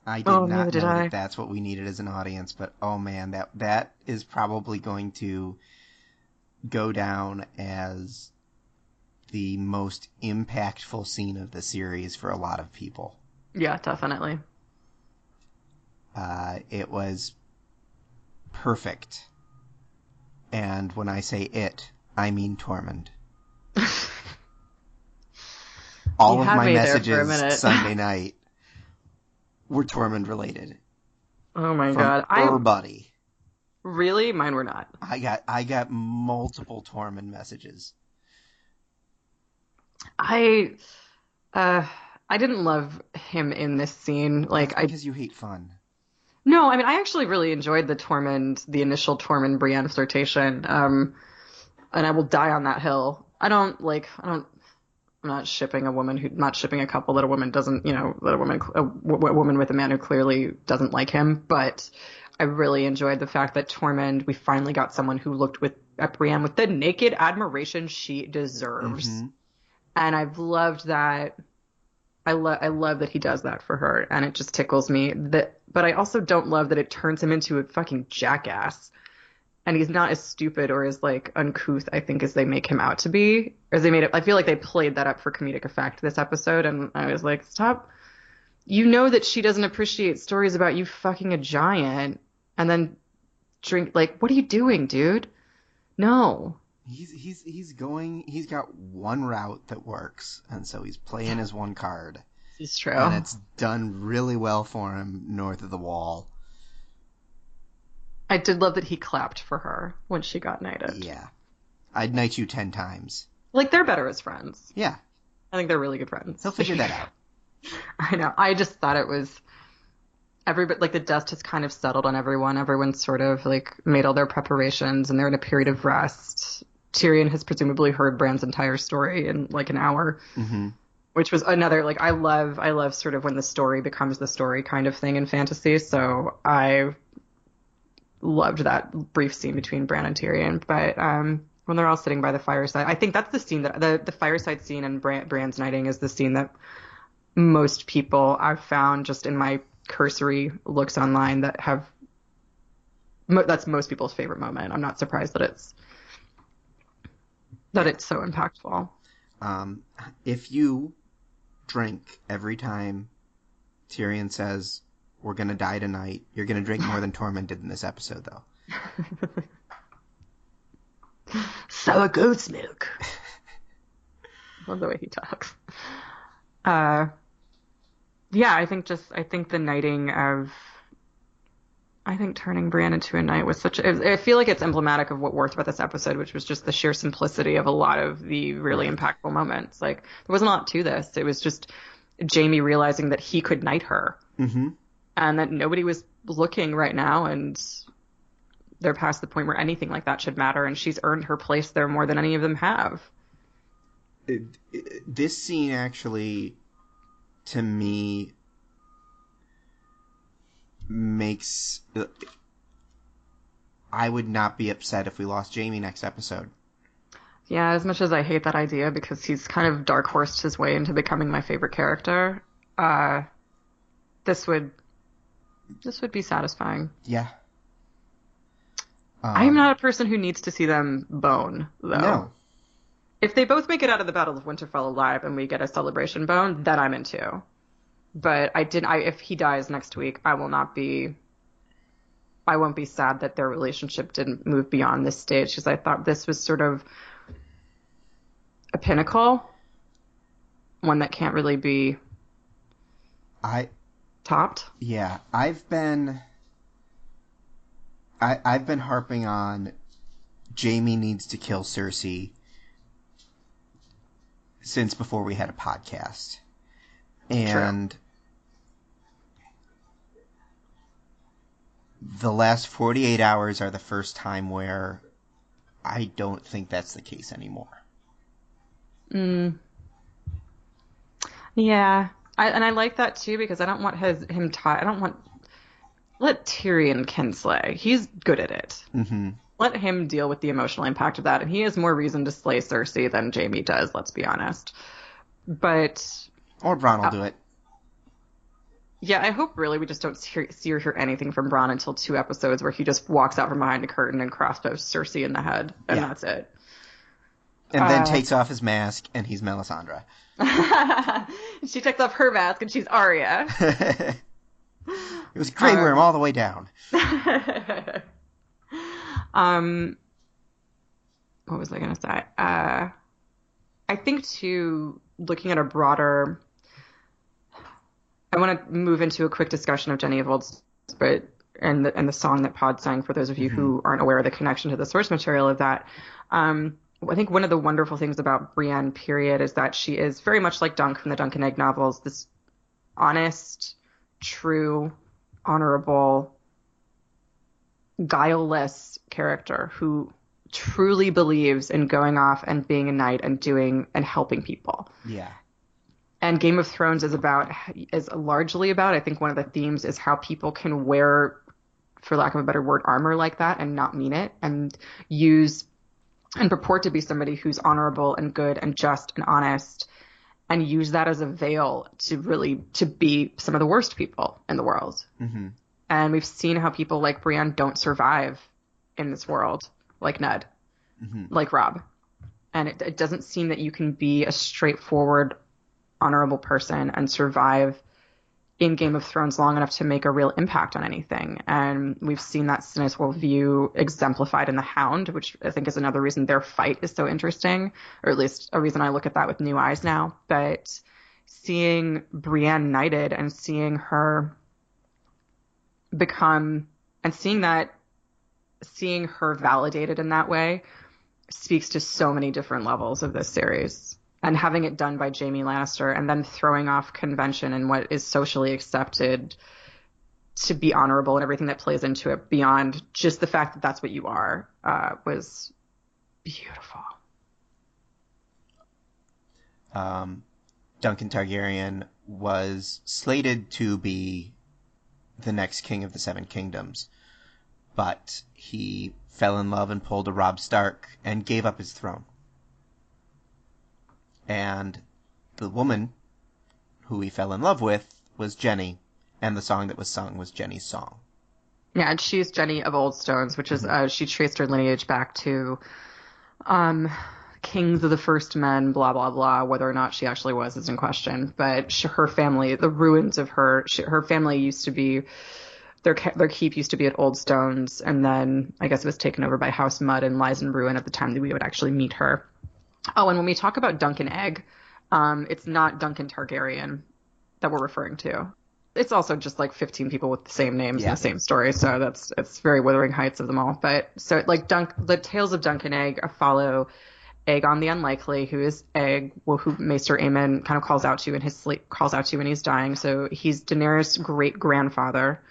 I did Oh, not neither did know I. that that's what we needed as an audience, but oh man, that is probably going to go down as the most impactful scene of the series for a lot of people. Yeah, definitely. It was perfect. And when I say it, I mean Tormund. All You of had my me there for a messages minute. Sunday night were Tormund related. Oh my From god. everybody. Really? Mine were not. I got multiple Tormund messages. I I didn't love him in this scene. That's because you hate fun. No, I mean, I actually really enjoyed the initial Tormund Brienne flirtation. And I will die on that hill. I'm not shipping not shipping a couple that a woman doesn't, that a woman with a man who clearly doesn't like him. But I really enjoyed the fact that we finally got someone who looked at Brienne with the naked admiration she deserves. Mm-hmm. And I've loved that. I love that he does that for her, and it just tickles me. But I also don't love that it turns him into a fucking jackass, and he's not as stupid or as like uncouth, I think, as they make him out to be. As they made it, I feel like they played that up for comedic effect this episode, and I was like, stop. You know that she doesn't appreciate stories about you fucking a giant, and then drink. Like, what are you doing, dude? No. He's got one route that works, and so he's playing his one card. This is true. And it's done really well for him north of the wall. I did love that he clapped for her when she got knighted. Yeah. I'd knight you 10 times. Like, they're better as friends. Yeah. I think they're really good friends. He'll figure that out. I know. I just thought it was everybody, like the dust has kind of settled on everyone. Everyone's sort of like made all their preparations and they're in a period of rest. Tyrion has presumably heard Bran's entire story in like an hour, Mm-hmm. which was another, like, I love sort of when the story becomes the story kind of thing in fantasy. So loved that brief scene between Bran and Tyrion. But when they're all sitting by the fireside, I think that's the scene that the fireside scene and Bran's knighting is the scene that most people I've found just in my cursory looks online that have that's most people's favorite moment. I'm not surprised that Yeah. it's so impactful. Um, if you drink every time Tyrion says, "We're gonna die tonight," you're gonna drink more than Tormund did in this episode, though. Sour goat's milk. Love the way he talks. Uh, yeah, I think the knighting of I think turning Bran into a knight was I feel like it's emblematic of what worked about this episode, which was just the sheer simplicity of a lot of the really Right. impactful moments. Like there wasn't a lot to this. It was just Jamie realizing that he could knight her Mm-hmm. and that nobody was looking right now, and they're past the point where anything like that should matter, and she's earned her place there more than any of them have. This scene actually, to me, makes. I would not be upset if we lost Jamie next episode. Yeah, as much as I hate that idea because he's kind of dark horsed his way into becoming my favorite character, uh, this would be satisfying. Yeah. I am Um. not a person who needs to see them bone, though. No. If they both make it out of the Battle of Winterfell alive and we get a celebration bone, then I'm into. But if he dies next week, I won't be sad that their relationship didn't move beyond this stage because I thought this was sort of a pinnacle, one that can't really be I. topped. Yeah. I've been harping on Jamie needs to kill Cersei since before we had a podcast. True. And the last 48 hours are the first time where I don't think that's the case anymore. Mm, yeah. I like that too because I don't want I don't want let Tyrion kinslay. He's good at it. Mm-hmm. Let him deal with the emotional impact of that, and he has more reason to slay Cersei than Jamie does. Let's be honest. But Or Bronn will uh, do it. yeah, I hope really we just don't see or hear anything from Bronn until 2 episodes where he just walks out from behind a curtain and crossbows Cersei in the head, and Yeah. that's it. And then Uh, takes off his mask and he's Melisandre. she takes off her mask and she's Arya. It was Grey Worm Um, all the way down. um, what was I gonna say? I think too, looking at a broader, I want to move into a quick discussion of Jenny Evolds, but and the song that Pod sang for those of you Mm-hmm. who aren't aware of the connection to the source material of that. I think one of the wonderful things about Brienne, period, is that she is very much like Dunk from the Dunk and Egg novels, this honest, true, honorable, guileless character who truly believes in going off and being a knight and doing and helping people. Yeah. And Game of Thrones is largely about, I think one of the themes is how people can wear, for lack of a better word, armor like that and not mean it and use and purport to be somebody who's honorable and good and just and honest and use that as a veil to be some of the worst people in the world. Mm-hmm. And we've seen how people like Brienne don't survive in this world, like Ned, Mm-hmm. like Rob. And it doesn't seem that you can be a straightforward, honorable person and survive in Game of Thrones long enough to make a real impact on anything. And we've seen that cynical view exemplified in The Hound, which I think is another reason their fight is so interesting, or at least a reason I look at that with new eyes now. But seeing Brienne knighted and seeing her become, and seeing her validated in that way speaks to so many different levels of this series. And having it done by Jaime Lannister and then throwing off convention and what is socially accepted to be honorable and everything that plays into it beyond just the fact that that's what you are was beautiful. Duncan Targaryen was slated to be the next king of the Seven Kingdoms, but he fell in love and pulled a Robb Stark and gave up his throne. And the woman who he fell in love with was Jenny, and the song that was sung was Jenny's song. Yeah, and she's Jenny of Old Stones, which is she traced her lineage back to kings of the first men, blah blah blah. Whether or not she actually was is in question. But her family, the ruins of her family used to be their keep used to be at Old Stones, and then I guess it was taken over by House Mudd and lies in ruin at the time that we would actually meet her. Oh, and when we talk about Duncan Egg, it's not Duncan Targaryen that we're referring to. It's also just like 15 people with the same names and the same story, so it's very Wuthering Heights of them all. But so like the tales of Duncan Egg follow Aegon the Unlikely, who is Egg, who Maester Aemon kind of calls out to in his sleep, calls out to when he's dying. So he's Daenerys' great grandfather,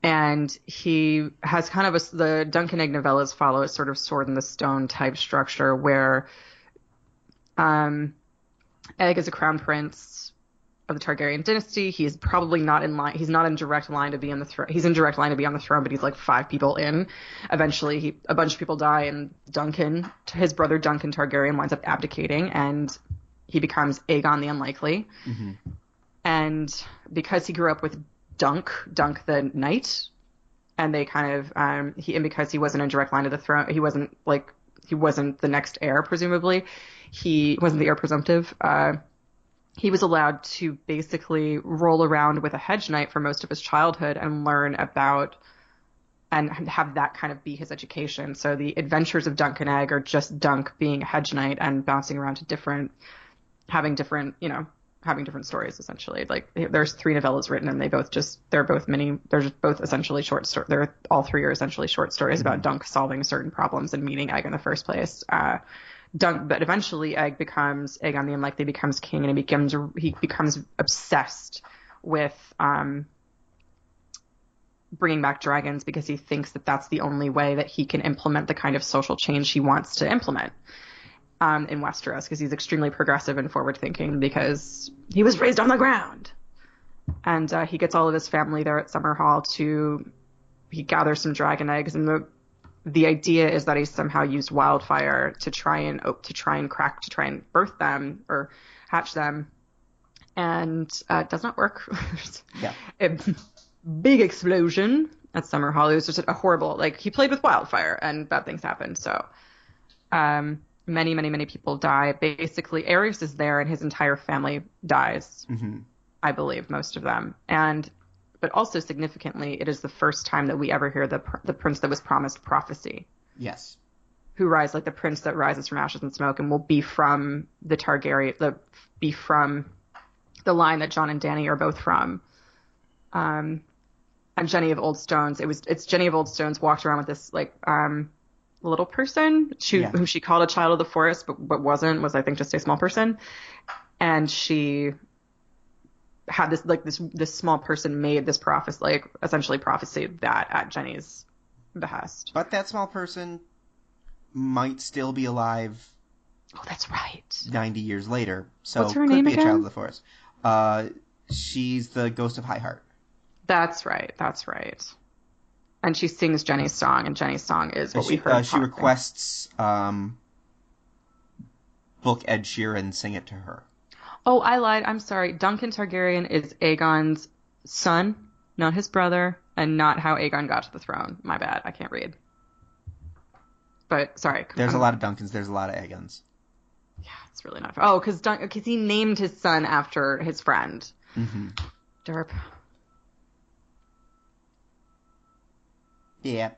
and he has kind of the Duncan Egg novellas follow a sort of Sword in the Stone type structure where Egg is a crown prince of the Targaryen dynasty. He's probably not in line. He's not in direct line to be on the throne. He's in direct line to be on the throne, but he's like 5 people in. Eventually, a bunch of people die, and Duncan, his brother Duncan Targaryen, winds up abdicating, and he becomes Aegon the Unlikely. Mm-hmm. And because he grew up with Dunk the Knight, and they kind of and because he wasn't in direct line to the throne, he wasn't the next heir, presumably. He wasn't the heir presumptive. He was allowed to basically roll around with a hedge knight for most of his childhood and learn about and have that kind of be his education. So the adventures of Duncan Egg are just Dunk being a hedge knight and bouncing around to having different stories, essentially. Like there's 3 novellas written, and they're just both essentially short stories. All 3 are essentially short stories about Dunk solving certain problems and meeting Egg in the first place. But eventually Aegon the Unlikely becomes king, and he becomes obsessed with bringing back dragons, because he thinks that that's the only way that he can implement the kind of social change he wants to implement in Westeros, because he's extremely progressive and forward thinking because he was raised on the ground. And he gets all of his family there at Summerhall he gathers some dragon eggs, and the idea is that he somehow used wildfire to try and birth them or hatch them, and it does not work. Yeah. A big explosion at Summerhall. It was just a horrible, he played with wildfire and bad things happened. So many, many, many people die. Basically, Aerys is there and his entire family dies. Mm-hmm. I believe most of them. But also significantly, it is the first time that we ever hear the prince that was promised prophecy. Yes. Who the prince that rises from ashes and smoke, and will be from the Targaryen, be from the line that Jon and Dany are both from. And Jenny of Old Stones. It's Jenny of Old Stones walked around with this little person whom she called a child of the forest, but was I think just a small person, and she had this small person made this prophecy, essentially prophesied that at Jenny's behest. But that small person might still be alive. Oh, that's right. 90 years later. So what's her name could be again? a child of the forest. She's the Ghost of High Heart. That's right. And she sings Jenny's song, and Jenny's song is what we heard. She requests book Ed Sheeran sing it to her. Oh, I lied. I'm sorry. Duncan Targaryen is Aegon's son, not his brother, and not how Aegon got to the throne. My bad. I can't read. But, sorry. There's a lot of Duncans. There's a lot of Aegons. Yeah, it's really not. Oh, because he named his son after his friend. Mm-hmm. Derp. Yeah.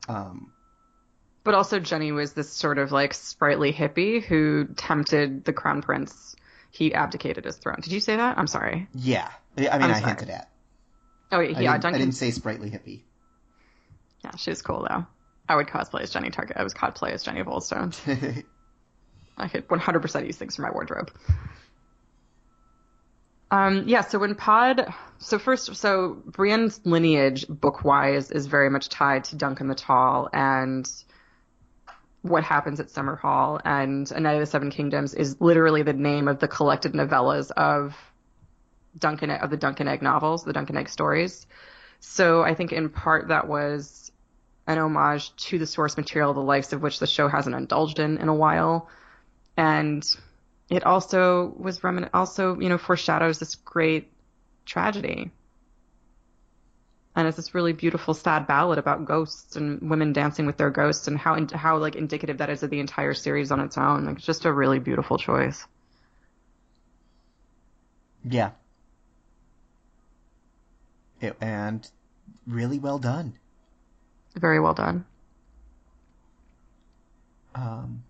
But also Jenny was this sort of sprightly hippie who tempted the crown prince. He abdicated his throne. Did you say that? I'm sorry. Yeah. I mean, I hinted at. Oh, yeah. I didn't say sprightly hippie. Yeah, she was cool, though. I would cosplay as Jenny Target. I was cosplay as Jenny of Old Stones. I could 100% use things for my wardrobe. So Brienne's lineage, book-wise, is very much tied to Duncan the Tall, and what happens at Summerhall, and A Night of the Seven Kingdoms is literally the name of the collected novellas of the Duncan Egg novels, the Duncan Egg stories. So I think in part that was an homage to the source material, the likes of which the show hasn't indulged in a while. And it also also, foreshadows this great tragedy. And it's this really beautiful, sad ballad about ghosts and women dancing with their ghosts and how like indicative that is of the entire series on its own. Like, it's just a really beautiful choice. Yeah. And really well done. Very well done. Um,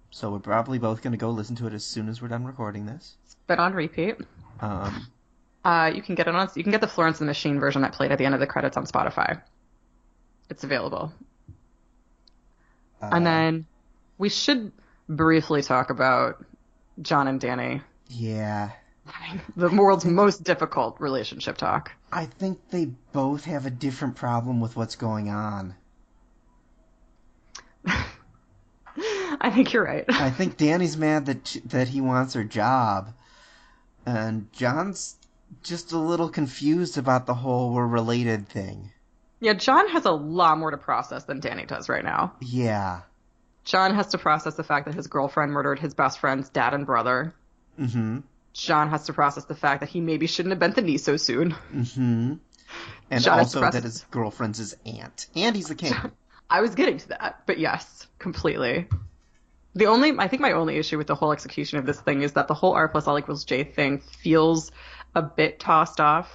so we're probably both going to go listen to it as soon as we're done recording this. It's been on repeat. Um, You can get the Florence and the Machine version that played at the end of the credits on Spotify. It's available. And uh, then we should briefly talk about John and Danny, yeah. the world's most difficult relationship talk. I think they both have a different problem with what's going on. I think you're right. I think Danny's mad that he wants her job, and John's just a little confused about the whole we're related thing. Yeah, John has a lot more to process than Danny does right now. Yeah. John has to process the fact that his girlfriend murdered his best friend's dad and brother. Mm-hmm. John has to process the fact that he maybe shouldn't have bent the knee so soon. Mm-hmm. And John has to also that process. his girlfriend's his aunt. And he's the king. I was getting to that, but yes, completely. I think my only issue with the whole execution of this thing is that the whole R plus L equals J thing feels a bit tossed off.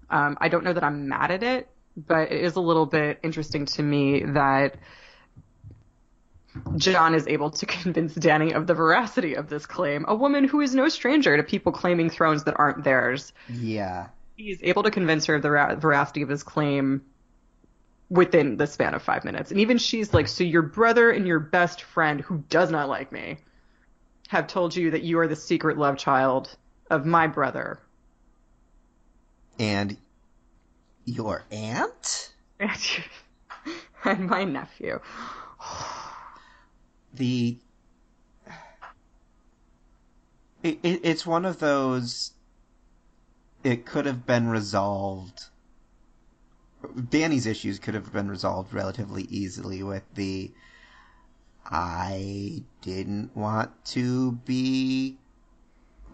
I don't know that I'm mad at it, but it is a little bit interesting to me that John is able to convince Danny of the veracity of this claim, a woman who is no stranger to people claiming thrones that aren't theirs. Yeah. He's able to convince her of the veracity of his claim within the span of 5 minutes. And even she's like, so your brother and your best friend, who does not like me, have told you that you are the secret love child of my brother. And your aunt? And my nephew. The it's one of those, it could have been resolved. Danny's issues could have been resolved relatively easily with the I didn't want to be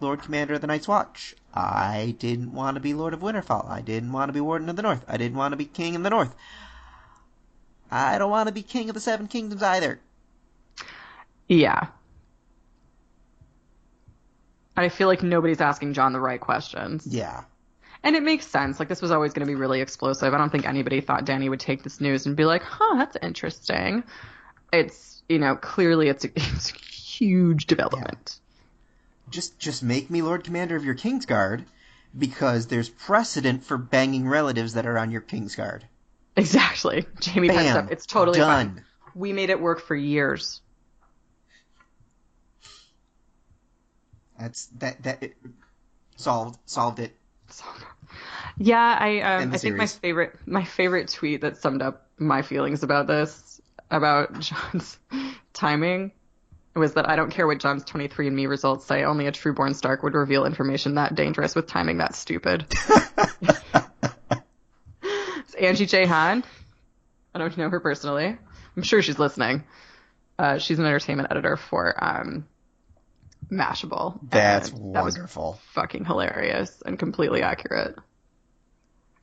Lord Commander of the Night's Watch. I didn't want to be Lord of Winterfell. I didn't want to be Warden of the North. I didn't want to be King in the North. I don't want to be King of the Seven Kingdoms either. Yeah. I feel like nobody's asking John the right questions. Yeah. And it makes sense. Like, this was always going to be really explosive. I don't think anybody thought Danny would take this news and be like, huh, that's interesting. It's, clearly it's a huge development. Yeah. Just make me Lord Commander of your Kingsguard, because there's precedent for banging relatives that are on your Kingsguard. Exactly. Jamie types Bam. up. It's totally Done. fine. We made it work for years. Solved it. Yeah, End the I think series. my favorite tweet that summed up my feelings about this, about John's timing, was that I don't care what John's 23andMe results say, only a trueborn Stark would reveal information that dangerous with timing that stupid. It's Angie J. Hahn. I don't know her personally. I'm sure she's listening. She's an entertainment editor for Mashable. That's And wonderful. That was fucking hilarious and completely accurate.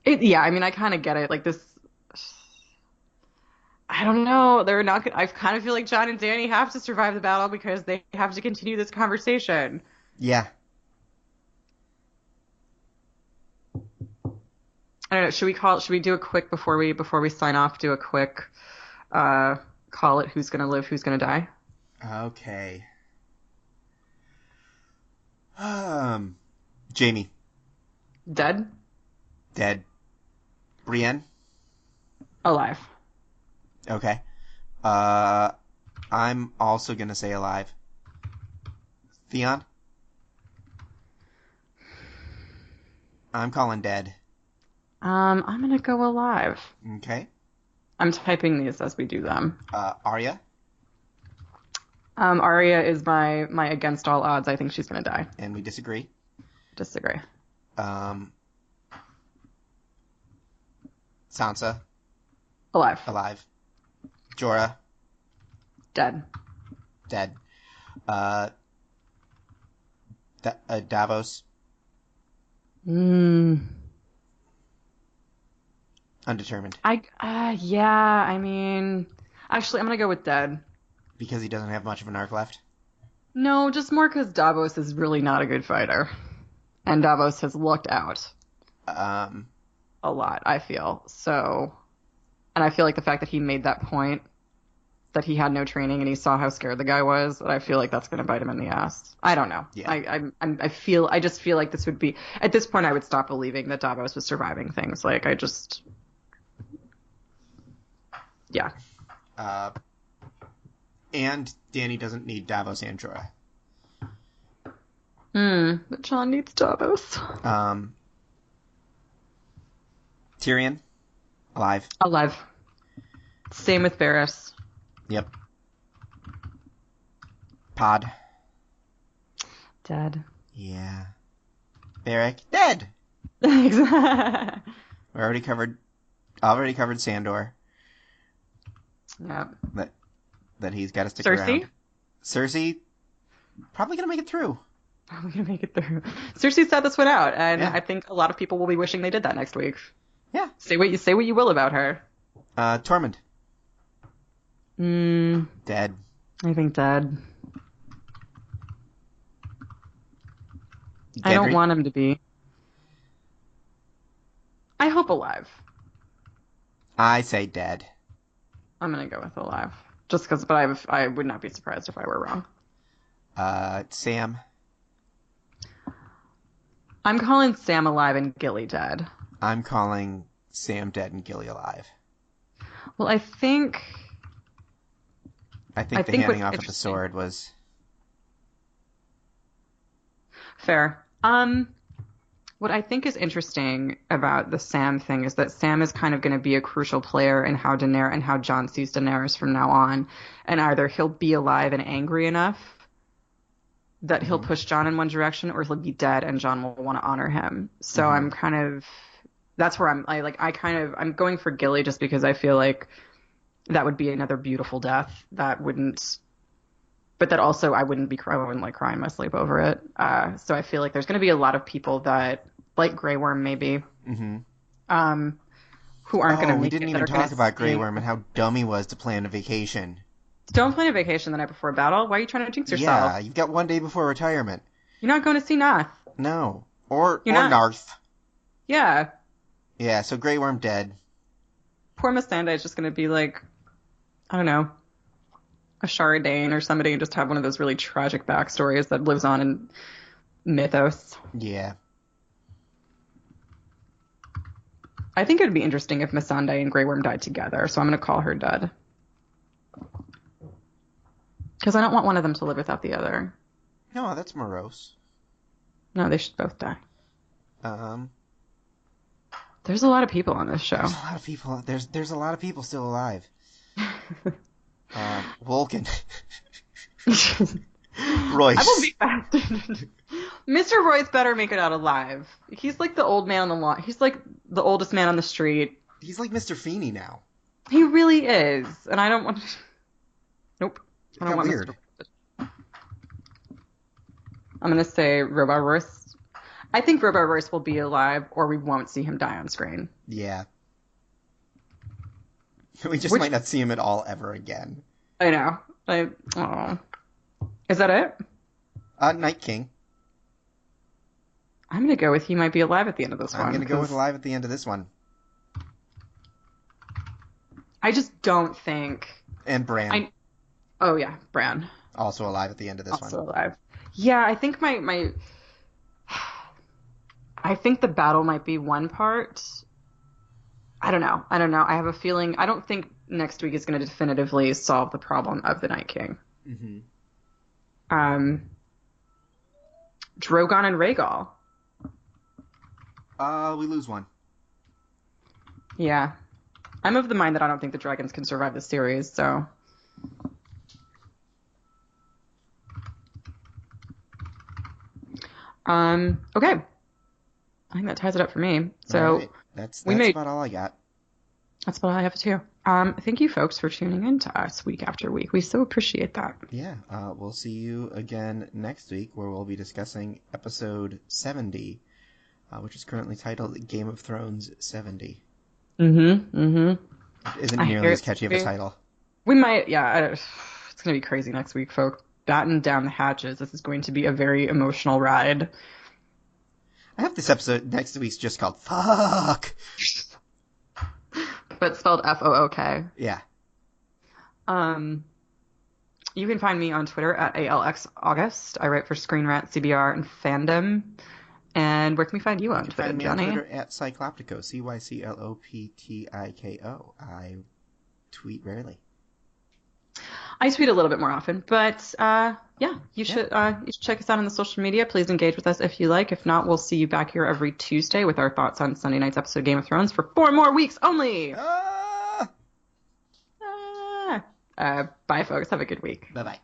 Yeah, I mean, I kind of get it. Like, this, I don't know. They're not. I kind of feel like John and Danny have to survive the battle because they have to continue this conversation. Yeah. I don't know. Should we do a quick before we sign off? Do a quick call it who's gonna live, who's gonna die. Okay. Jamie. Dead, Dead. Brienne. alive. Okay. I'm also gonna say alive. Theon. I'm calling dead. I'm gonna go alive. Okay. I'm typing these as we do them. Arya. Arya is my against all odds. I think she's gonna die. And we disagree. Disagree. Um, Sansa, Alive. alive. Jorah, Dead. dead. Uh, Davos, Hmm. undetermined. Yeah, I mean, actually, I'm gonna go with dead. Because he doesn't have much of an arc left. No, just more because Davos is really not a good fighter. And Davos has looked out Um, a lot, I feel. So, and I feel like the fact that he made that point that he had no training and he saw how scared the guy was, I feel like that's going to bite him in the ass. I don't know. yeah. I just feel like this would be, at this point, I would stop believing that Davos was surviving things. Like, yeah. Uh, and Dany doesn't need Davos and Jorah. But John needs Davos. Um, Tyrion, alive. Alive. Same with Varys. Yep. Pod. Dead. Yeah. Beric, dead. Yep. We already covered Sandor. That that he's got to stick Cersei? around. Cersei, probably gonna make it through. Probably gonna make it through. Cersei sat this one out, and Yeah. I think a lot of people will be wishing they did that next week. Yeah. Say what you will about her. Tormund, Hmm. dead. I think dead. I don't Gendry, want him to be. I hope alive. I say dead. I'm gonna go with alive. Just because, but I would not be surprised if I were wrong. Sam, I'm calling Sam alive and Gilly dead. I'm calling Sam dead and Gilly alive. Well, I think I the think what's handing off of the interesting. sword was. Fair. What I think is interesting about the Sam thing is that Sam is kind of going to be a crucial player in how Daenerys and how Jon sees Daenerys from now on, and either he'll be alive and angry enough that he'll Mhm. push Jon in one direction, or he'll be dead and Jon will want to honor him. So Mhm. I'm kind of that's where I'm going for Gilly just because I feel like that would be another beautiful death that wouldn't but that also I wouldn't like cry in my sleep over it. So I feel like there's going to be a lot of people that like Grey Worm maybe, Mhm. um, who aren't going Oh, to we make didn't it that even are going talk to about Grey sing. Worm and how dumb he was to plan a vacation. Don't plan a vacation the night before battle. Why are you trying to jinx yourself? Yeah, you've got one day before retirement. You're not going to see Nath. No, or You're not. Narth. Yeah. Yeah, so Grey Worm dead. Poor Missandei is just going to be like, I don't know, a Sharadane or somebody and just have one of those really tragic backstories that lives on in mythos. Yeah. I think it would be interesting if Missandei and Grey Worm died together, so I'm going to call her dead. Because I don't want one of them to live without the other. No, that's morose. No, they should both die. Um, There's a lot of people on this show. there's a lot of people. There's a lot of people still alive. Vulcan. Royce. I will be fast. Mr. Royce better make it out alive. He's like the old man on the lawn. He's like the oldest man on the street. He's like Mr. Feeney now. He really is. And I don't want... Nope. I don't Got want weird. Mr. I'm going to say Robot Royce. I think Robot Royce will be alive or we won't see him die on screen. Yeah. We just Which- might not see him at all ever again. I know. Oh. Is that it? Night King. I'm going to go with he might be alive at the end of this one. I'm gonna go with 'cause alive at the end of this one. I just don't think... And Bran. Oh, yeah. Bran. Also alive at the end of this Also one. alive. Yeah, I think I think the battle might be one part. I don't know. I have a feeling. I don't think next week is going to definitively solve the problem of the Night King. Mm-hmm. Drogon and Rhaegal. We lose one. Yeah. I'm of the mind that I don't think the dragons can survive the series, so. Okay. I think that ties it up for me. So All right. That's we made about all I got. That's what I have too. Thank you folks for tuning in to us week after week. We so appreciate that. Yeah, we'll see you again next week where we'll be discussing episode 70, which is currently titled Game of Thrones 70. Mm-hmm. Mm-hmm. It isn't I hear nearly as it's catchy of a gonna be. title. We might, yeah. It's gonna be crazy next week, folks. Batten down the hatches. This is going to be a very emotional ride. I hope this episode next week's just called Fuck! But spelled FOOK. Yeah. Um, you can find me on Twitter at ALXAugust. I write for Screen Rant, CBR, and Fandom. And where can we find you You on can Twitter, find me on Johnny? Twitter at Cycloptico, CYCLOPTIKO. I tweet rarely. I tweet a little bit more often, but yeah, Yeah. you should check us out on the social media. Please engage with us if you like. If not, we'll see you back here every Tuesday with our thoughts on Sunday night's episode of Game of Thrones for 4 more weeks only. Ah! Bye, folks. Have a good week. Bye bye.